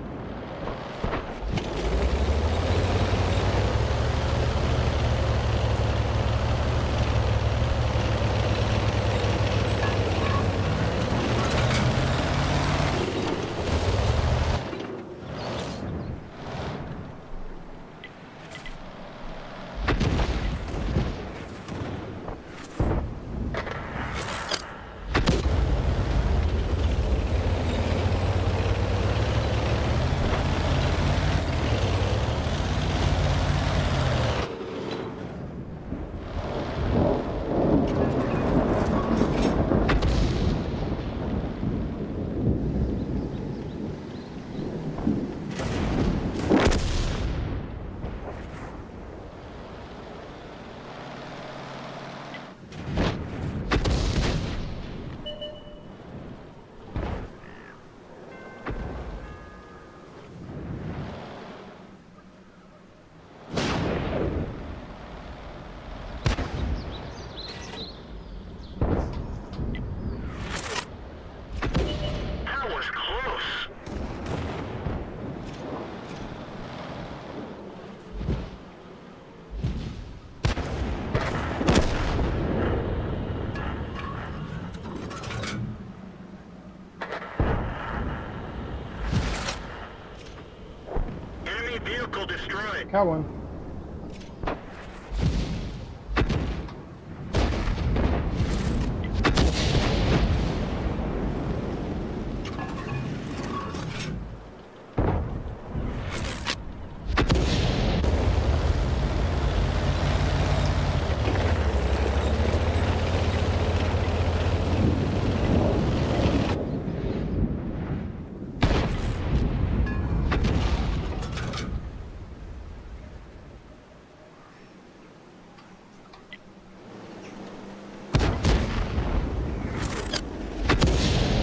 That was close. Enemy vehicle destroyed. Got one.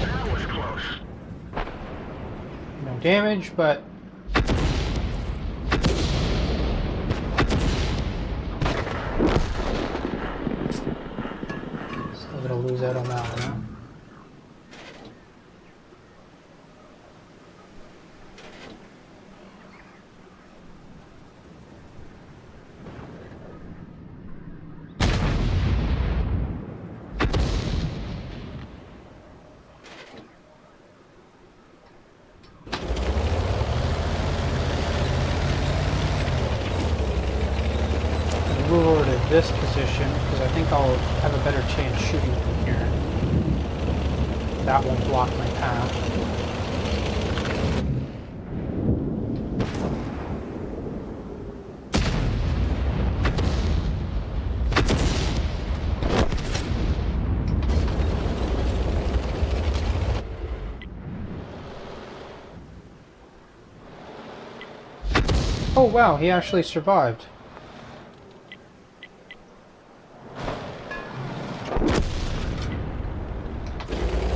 That was close. No damage, but still gonna lose out on that one, huh? Move over to this position because I think I'll have a better chance shooting from here. That won't block my path. Oh wow, he actually survived.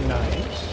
Nice.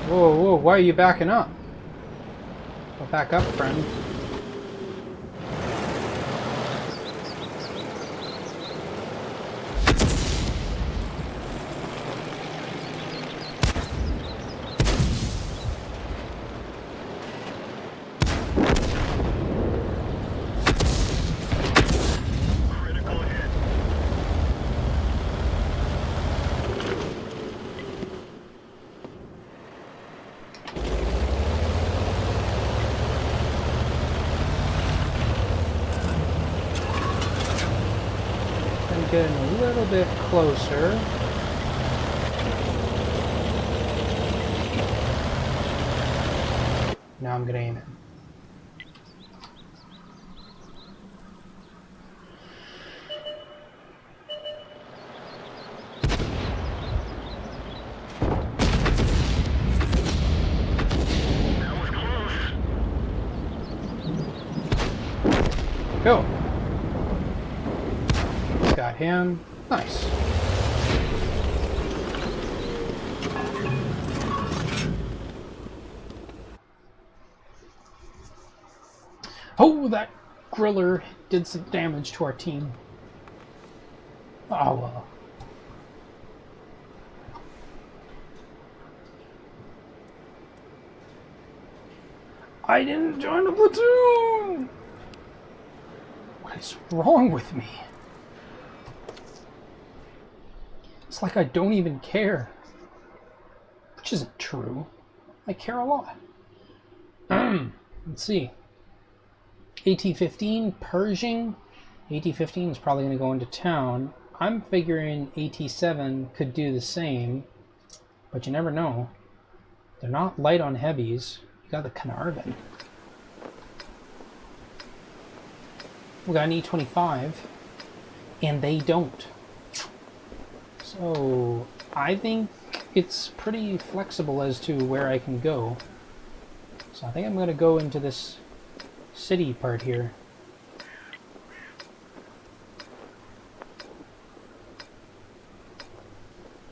Whoa, whoa, why are you backing up? Well, back up, friend. little bit closer. Now I'm gonna aim it. Go. Got him. Nice. Oh, that griller did some damage to our team. Oh well. I didn't join the platoon! What is wrong with me? It's like I don't even care. Which isn't true. I care a lot. Let's see. AT-15, Pershing. AT-15 is probably going to go into town. I'm figuring AT-7 could do the same, but you never know. They're not light on heavies. You got the Carnarvon. We got an E-25, and they don't. So I think it's pretty flexible as to where I can go. So I think I'm going to go into this city part here.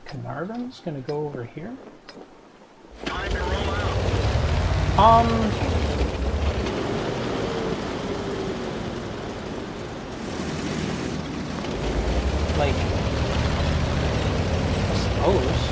Carnarvon's going to go over here. Time to roll out. Like, I suppose.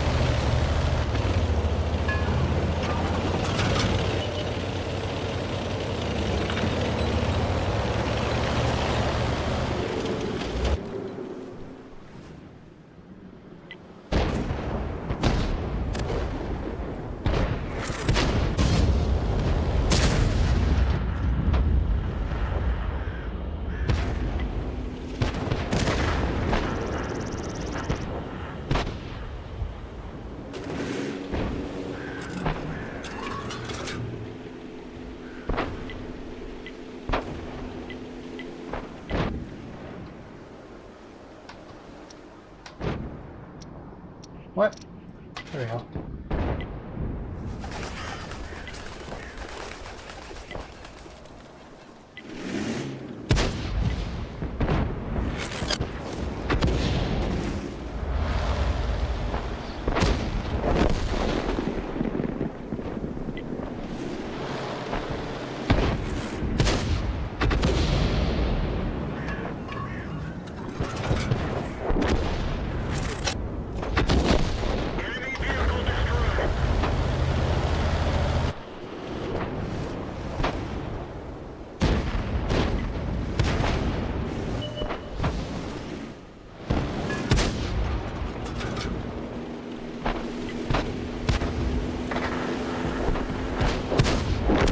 What? There we go.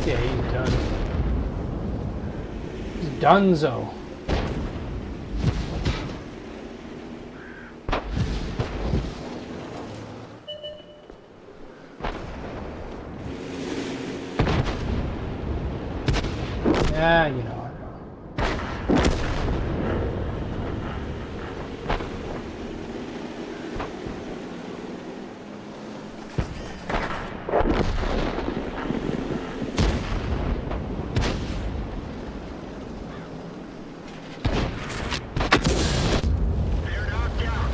Yeah, he's done. He's donezo. Yeah, you know. They're knocked out.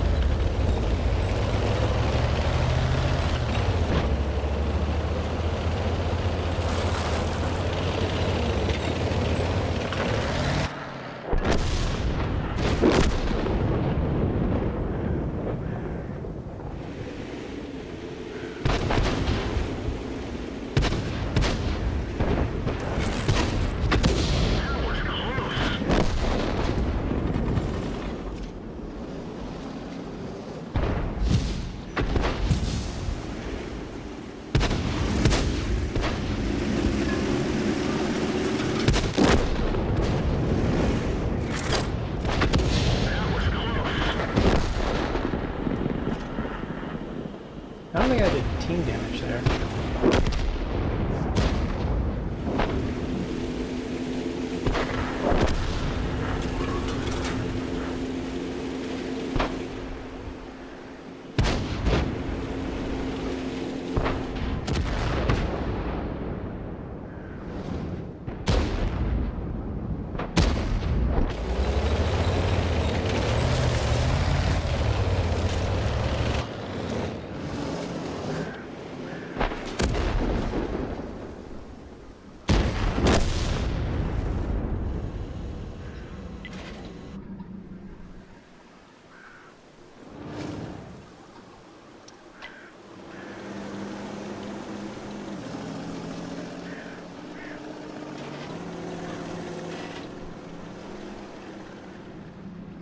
don't think I did team damage there.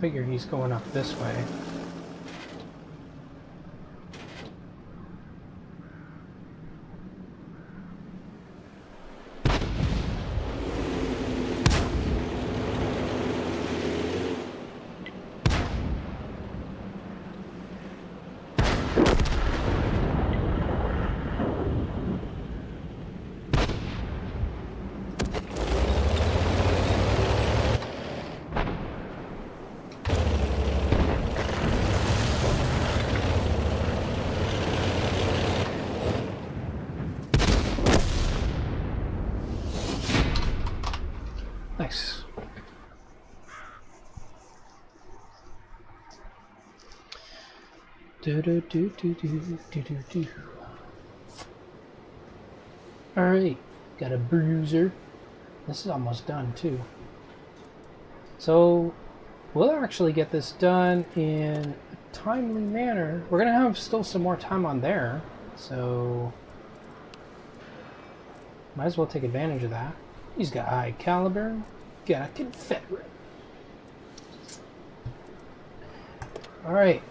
Figure he's going up this way. Nice. Do do do do do do do do. All right, got a bruiser. This is almost done too. So we'll actually get this done in a timely manner. We're gonna have still some more time on there, so might as well take advantage of that. He's got high caliber, got a Confederate. Alright,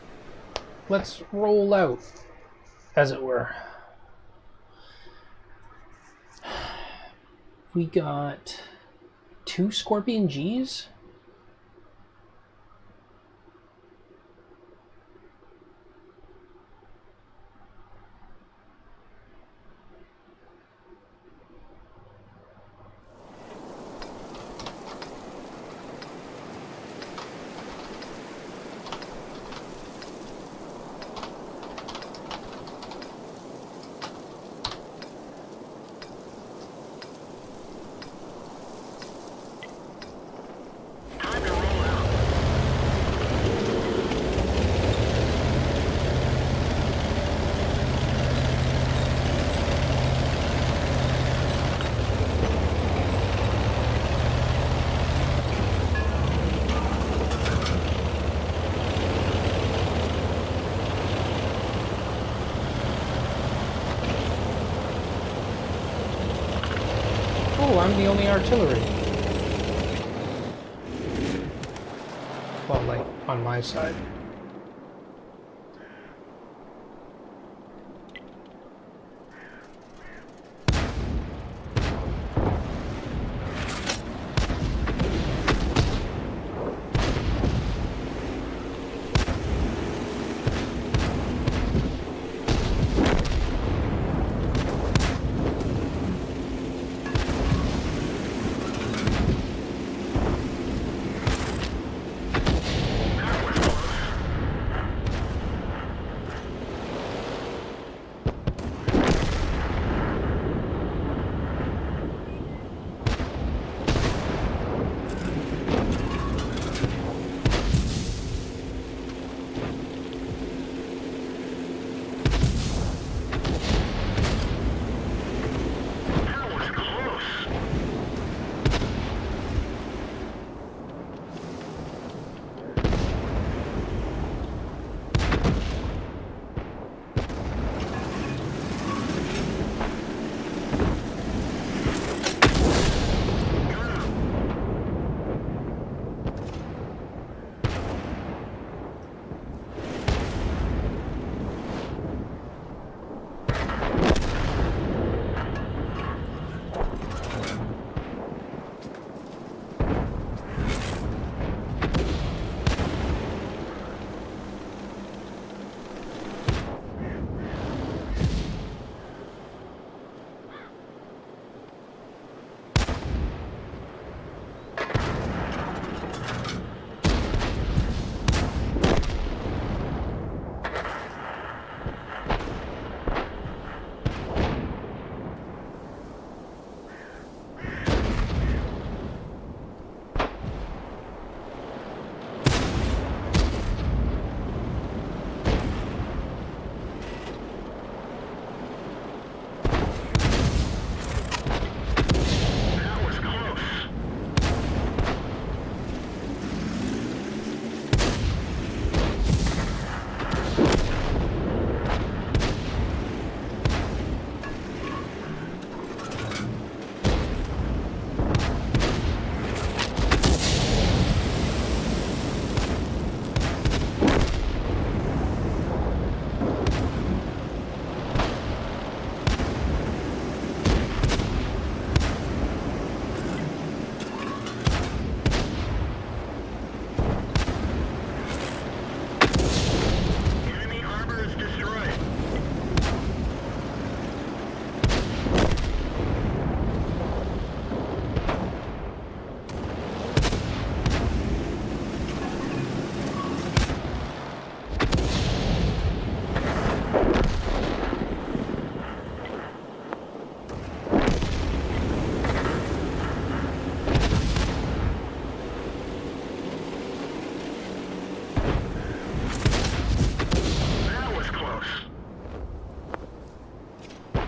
let's roll out, as it were. We got 2 Scorpion Gs. Oh, I'm the only artillery. Well, like, on my side.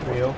Real.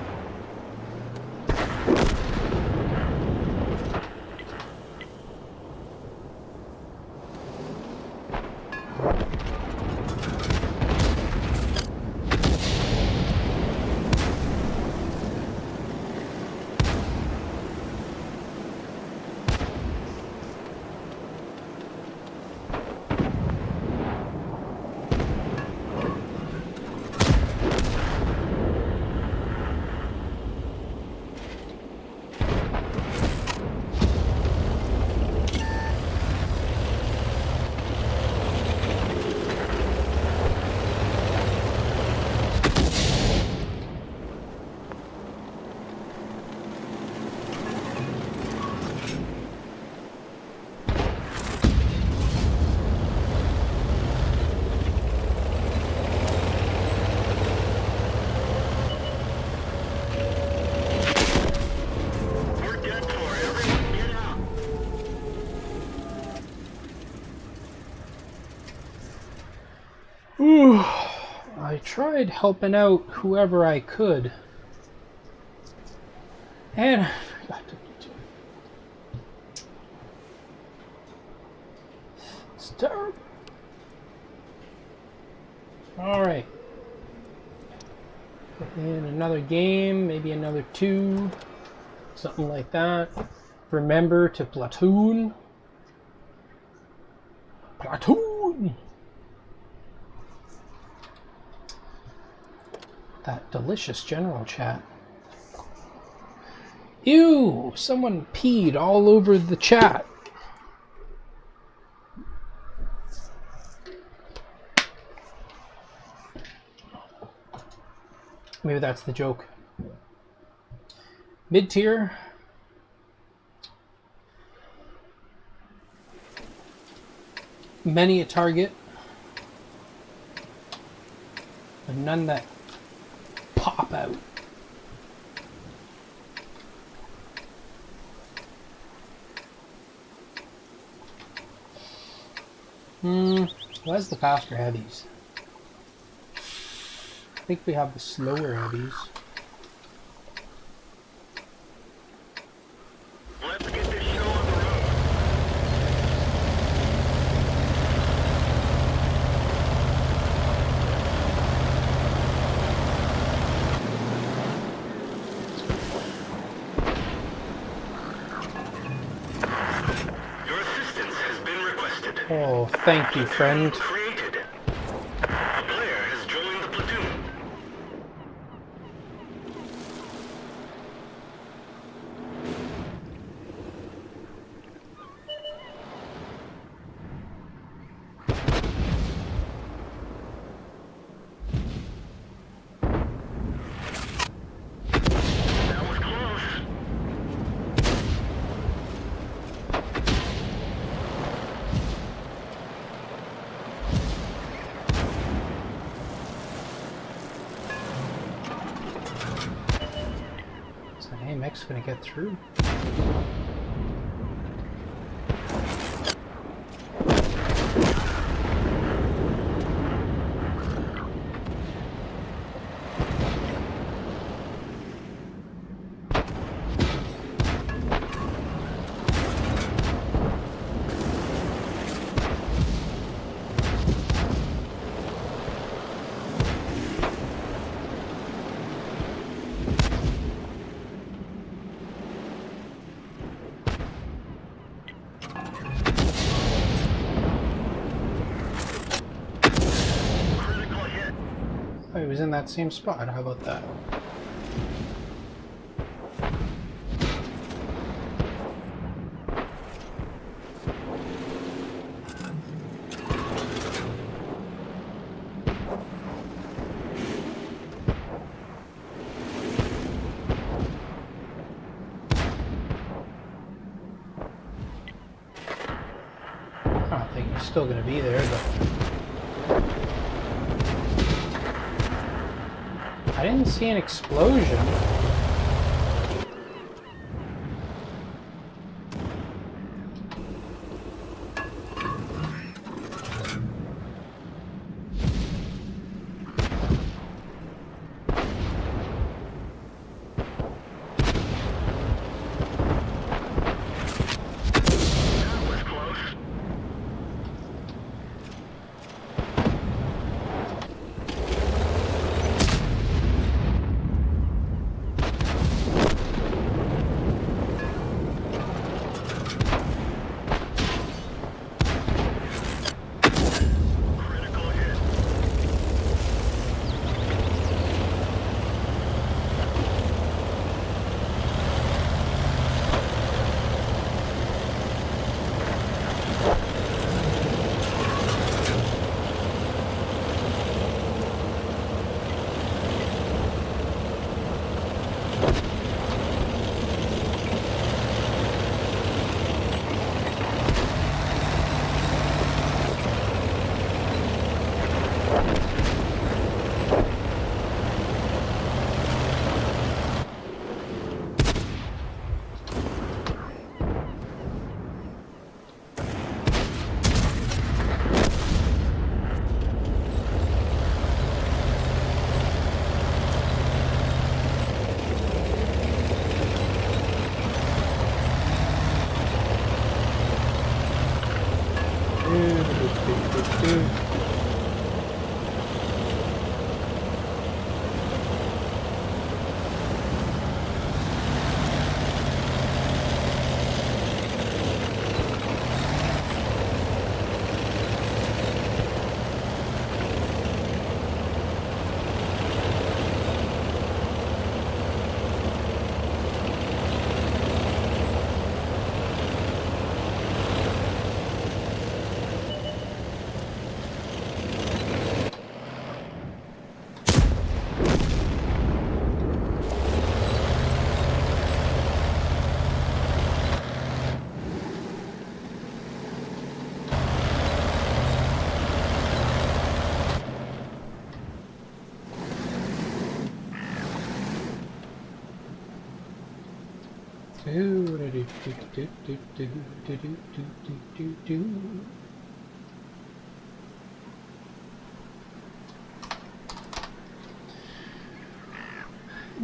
We're dead for. Everyone get out. Ooh, I tried helping out whoever I could. And I forgot to do. It's terrible. Alright. In another game, maybe another 2. Something like that. Remember to platoon. Platoon! That delicious general chat. Ew! Someone peed all over the chat. Maybe that's the joke. Mid-tier. Many a target. And none that pop out. Where's the faster heavies? I think we have the slower heavies. Let's get this show on the road. Your assistance has been requested. Oh, thank you, friend. Created. A player has joined the platoon. That was close. So, hey, Mech's gonna get through. Critical hit. Oh, he was in that same spot. How about that? I don't think he's still gonna be there, but I didn't see an explosion.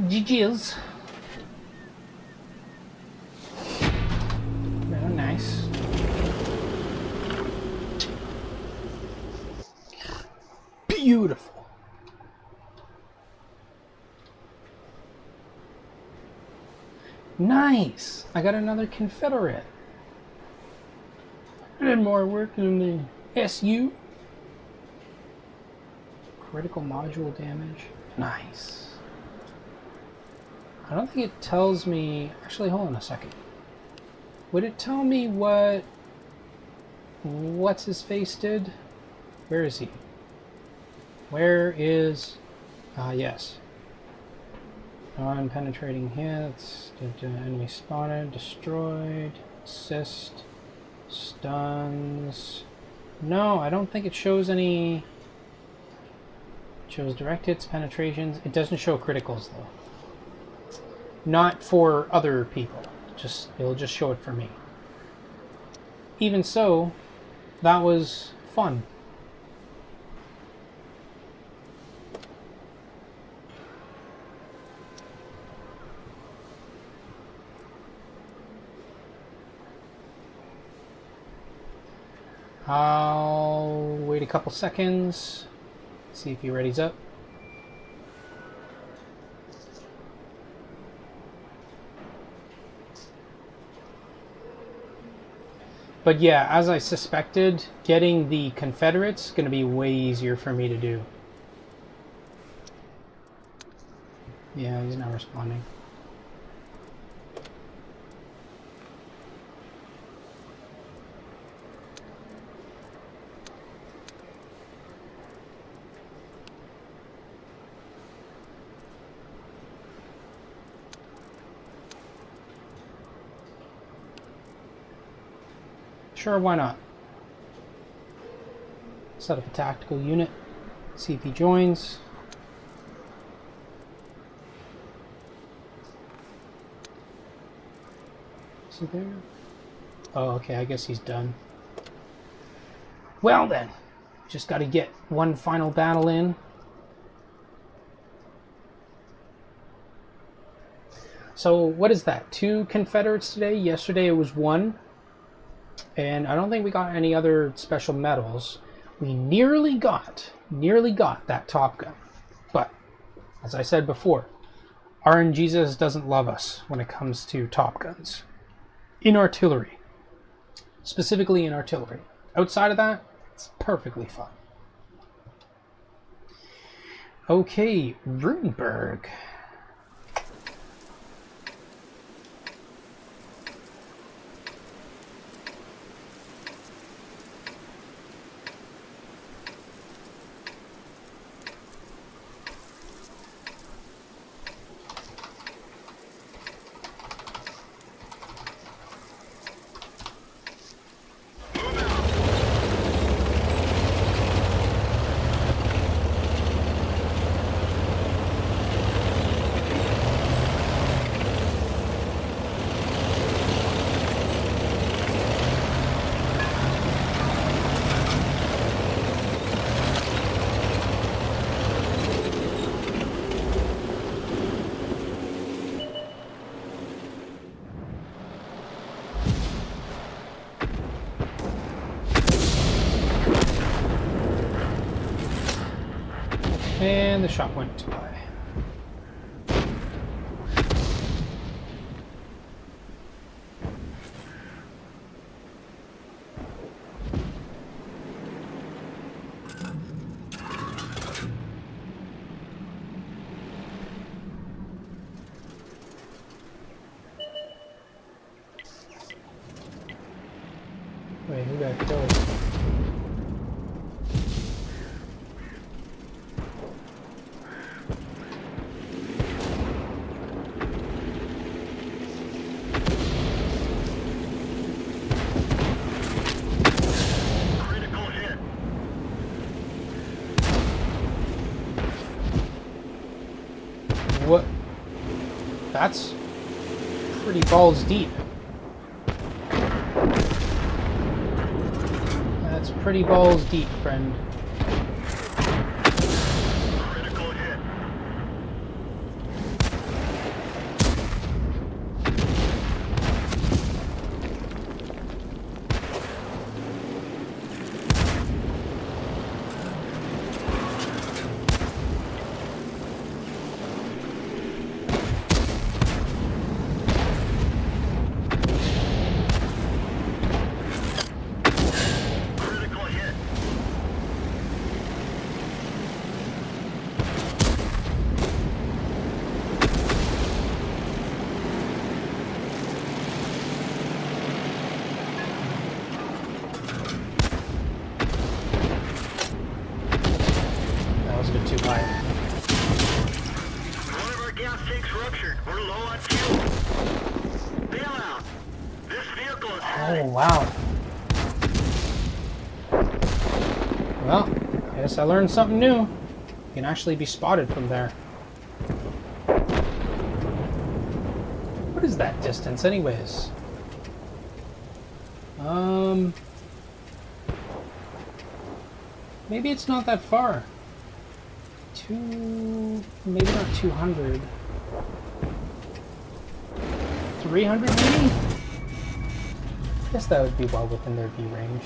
GG's. Very nice. Beautiful. Nice! I got another Confederate. I did more work than the SU. Critical module damage. Nice. I don't think it tells me... Actually, hold on a second. Would it tell me what... What's his face did? Where is he? Where is... yes. Non-penetrating hits, enemy spotted, destroyed, assist, stuns. No, I don't think it shows any. It shows direct hits, penetrations. It doesn't show criticals though. Not for other people. It'll just show it for me. Even so, that was fun. I'll wait a couple seconds, see if he readies up. But yeah, as I suspected, getting the Confederates is going to be way easier for me to do. Yeah, he's not responding. Sure, why not? Set up a tactical unit, see if he joins. Is he there? Oh, okay, I guess he's done. Well then, just got to get one final battle in. So what is that? 2 Confederates today? Yesterday it was 1. And I don't think we got any other special medals. We nearly got that Top Gun. But, as I said before, RNGesus doesn't love us when it comes to Top Guns. In artillery. Specifically in artillery. Outside of that, it's perfectly fine. Okay, Rutenberg. And the shot went too high. Wait, who got killed? What? That's pretty balls deep. That's pretty balls deep, friend. Critical hit. Critical hit. That was a bit too high. One of our gas tanks ruptured. We're low on fuel. Bail out. This vehicle is Oh, wow. Well, I guess I learned something new. You can actually be spotted from there. What is that distance anyways? Maybe it's not that far. Maybe not 200. 300 maybe? Guess that would be well within their view range.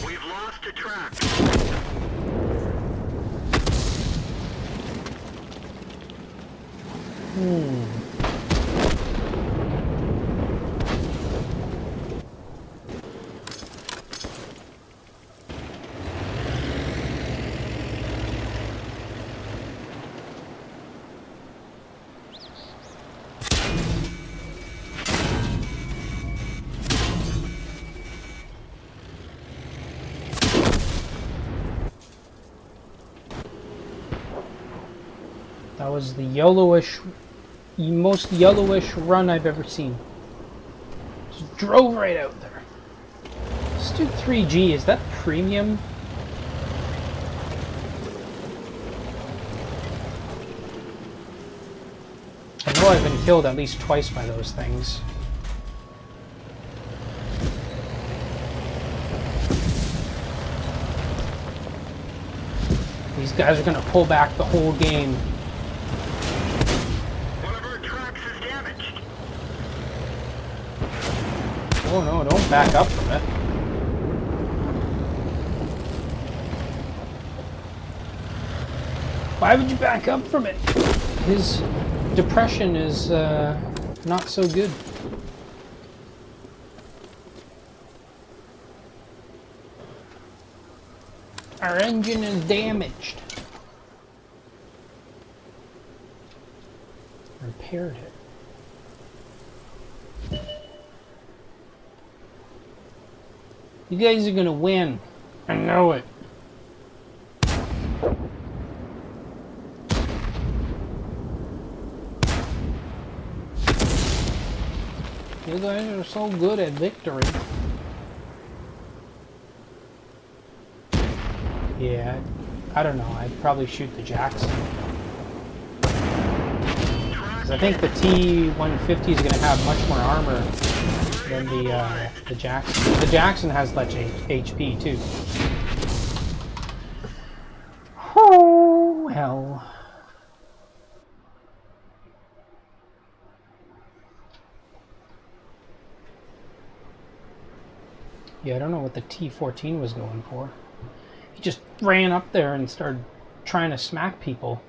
We've lost a track. That was the yellowish, most yellowish run I've ever seen. Just drove right out there. Let's do 3G. Is that premium? I know I've been killed at least twice by those things. These guys are gonna pull back the whole game. One of our tracks is damaged. Oh no, don't back up from it. Why would you back up from it? His depression is not so good. Our engine is damaged. Repaired it. You guys are gonna win. I know it. You guys are so good at victory. Yeah, I don't know. I'd probably shoot the Jackson. 'Cause I think the T-150 is going to have much more armor than the Jackson. The Jackson has less HP too. Oh, hell. Yeah, I don't know what the T-14 was going for. He just ran up there and started trying to smack people.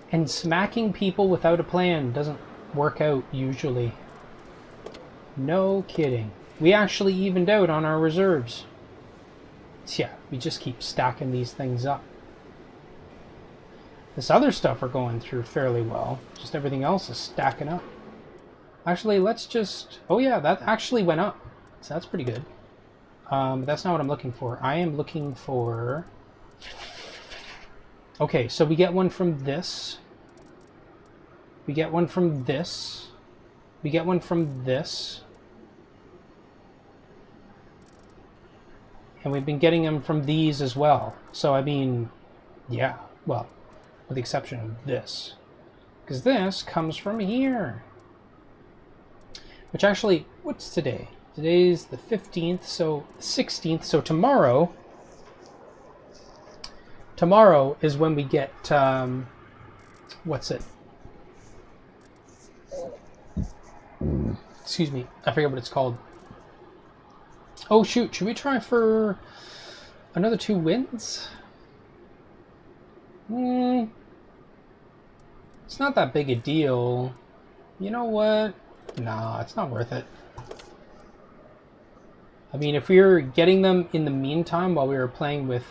And smacking people without a plan doesn't work out usually. No kidding. We actually evened out on our reserves. Yeah, we just keep stacking these things up. This other stuff we're going through fairly well. Just everything else is stacking up. Actually, let's just... Oh yeah, that actually went up. So that's pretty good. But that's not what I'm looking for. I am looking for... Okay, so we get one from this. We get one from this. We get one from this. And we've been getting them from these as well. So, I mean, yeah, well, with the exception of this. Because this comes from here. Which actually, what's today? Today's the 15th, so 16th. So tomorrow is when we get, what's it? Excuse me, I forget what it's called. Oh shoot, should we try for another 2 wins? It's not that big a deal. You know what? Nah, it's not worth it. I mean, if we were getting them in the meantime while we were playing with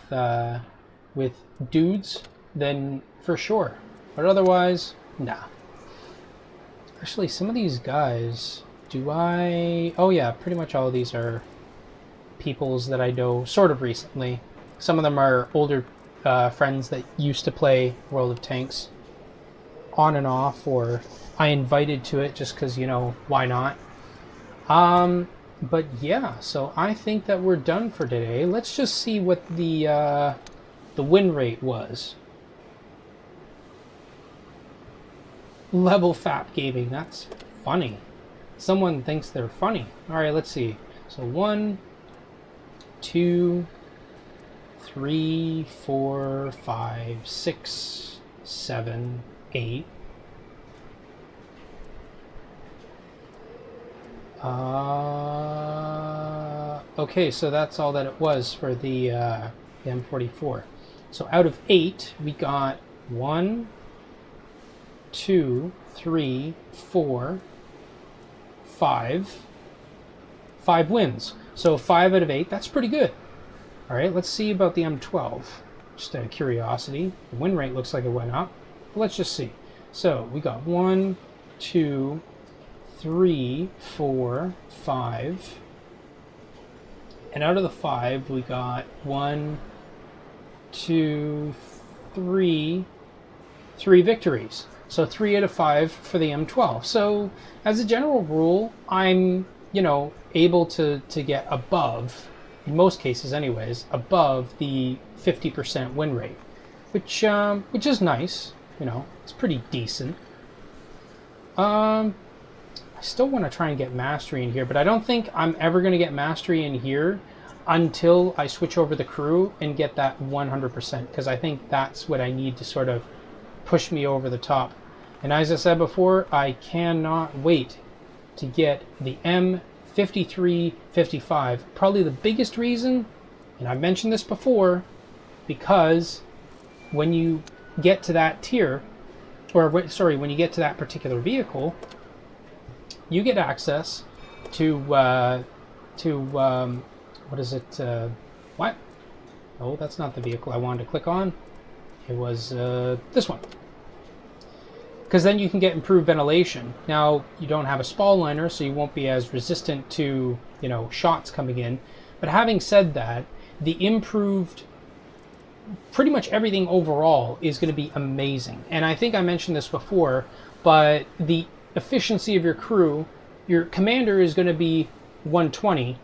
dudes, then for sure. But otherwise, nah. Actually, some of these guys, oh yeah, pretty much all of these are peoples that I know sort of recently. Some of them are older friends that used to play World of Tanks on and off, or I invited to it just because, you know, why not? But yeah, so I think that we're done for today. Let's just see what the win rate was. Level Fap Gaming, that's funny. Someone thinks they're funny. Alright, let's see. So 1, 2, 3, 4, 5, 6, 7, 8. Okay, so that's all that it was for the M44. So out of 8, we got 1, 2, 3, 4, 5. 5 wins. So 5 out of 8, that's pretty good. Alright, let's see about the M12. Just out of curiosity. The win rate looks like it went up. But let's just see. So we got 1, 2, 3, 4, 5. And out of the 5, we got 1, 2, 3 victories. So 3 out of 5 for the M12. So as a general rule, I'm, you know, able to get above, in most cases anyways, above the 50% win rate, which is nice. You know, it's pretty decent. I still want to try and get mastery in here, but I don't think I'm ever going to get mastery in here until I switch over the crew and get that 100%, because I think that's what I need to sort of push me over the top. And as I said before, I cannot wait to get the M5355. Probably the biggest reason, and I've mentioned this before, because when you get to that tier, or sorry, when you get to that particular vehicle, you get access to what is it? What? Oh, that's not the vehicle I wanted to click on. It was this one. Because then you can get improved ventilation. Now, you don't have a spall liner, so you won't be as resistant to, you know, shots coming in. But having said that, the improved, pretty much everything overall is going to be amazing. And I think I mentioned this before, but the efficiency of your crew, your commander is going to be 120,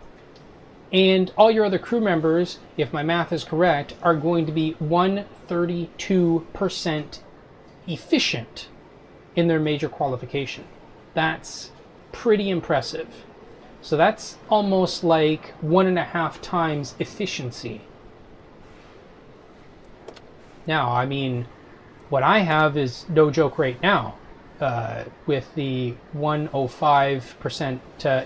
and all your other crew members, if my math is correct, are going to be 132% efficient in their major qualification. That's pretty impressive. So that's almost like 1.5 times efficiency. Now, I mean, what I have is no joke right now. With the 105%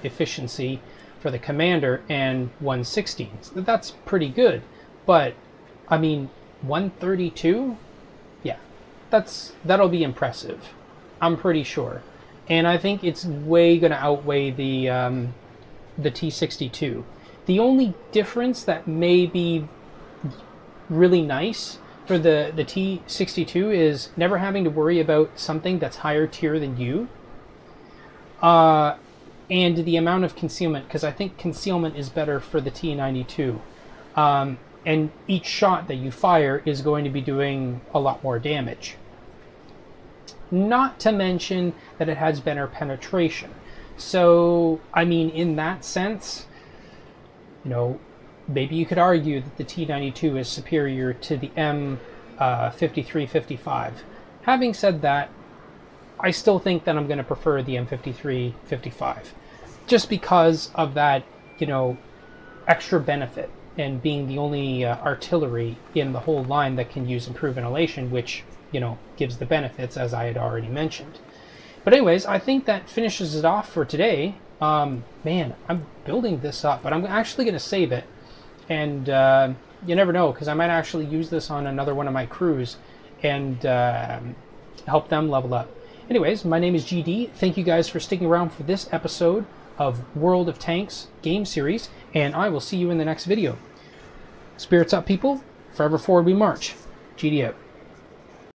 efficiency for the commander and 116. So that's pretty good. But, I mean, 132? Yeah, that'll be impressive. I'm pretty sure. And I think it's way going to outweigh the T62. The only difference that may be really nice for the T62 is never having to worry about something that's higher tier than you. And the amount of concealment, because I think concealment is better for the T92. And each shot that you fire is going to be doing a lot more damage. Not to mention that it has better penetration. So, I mean, in that sense, you know, maybe you could argue that the T92 is superior to the M5355. Having said that, I still think that I'm going to prefer the M5355, just because of that, you know, extra benefit and being the only artillery in the whole line that can use improved ventilation, which, you know, gives the benefits, as I had already mentioned. But anyways, I think that finishes it off for today. Man, I'm building this up, but I'm actually going to save it. And you never know, because I might actually use this on another one of my crews and help them level up. Anyways, my name is GD. Thank you guys for sticking around for this episode of World of Tanks game series, and I will see you in the next video. Spirits up, people. Forever forward we march. GD out.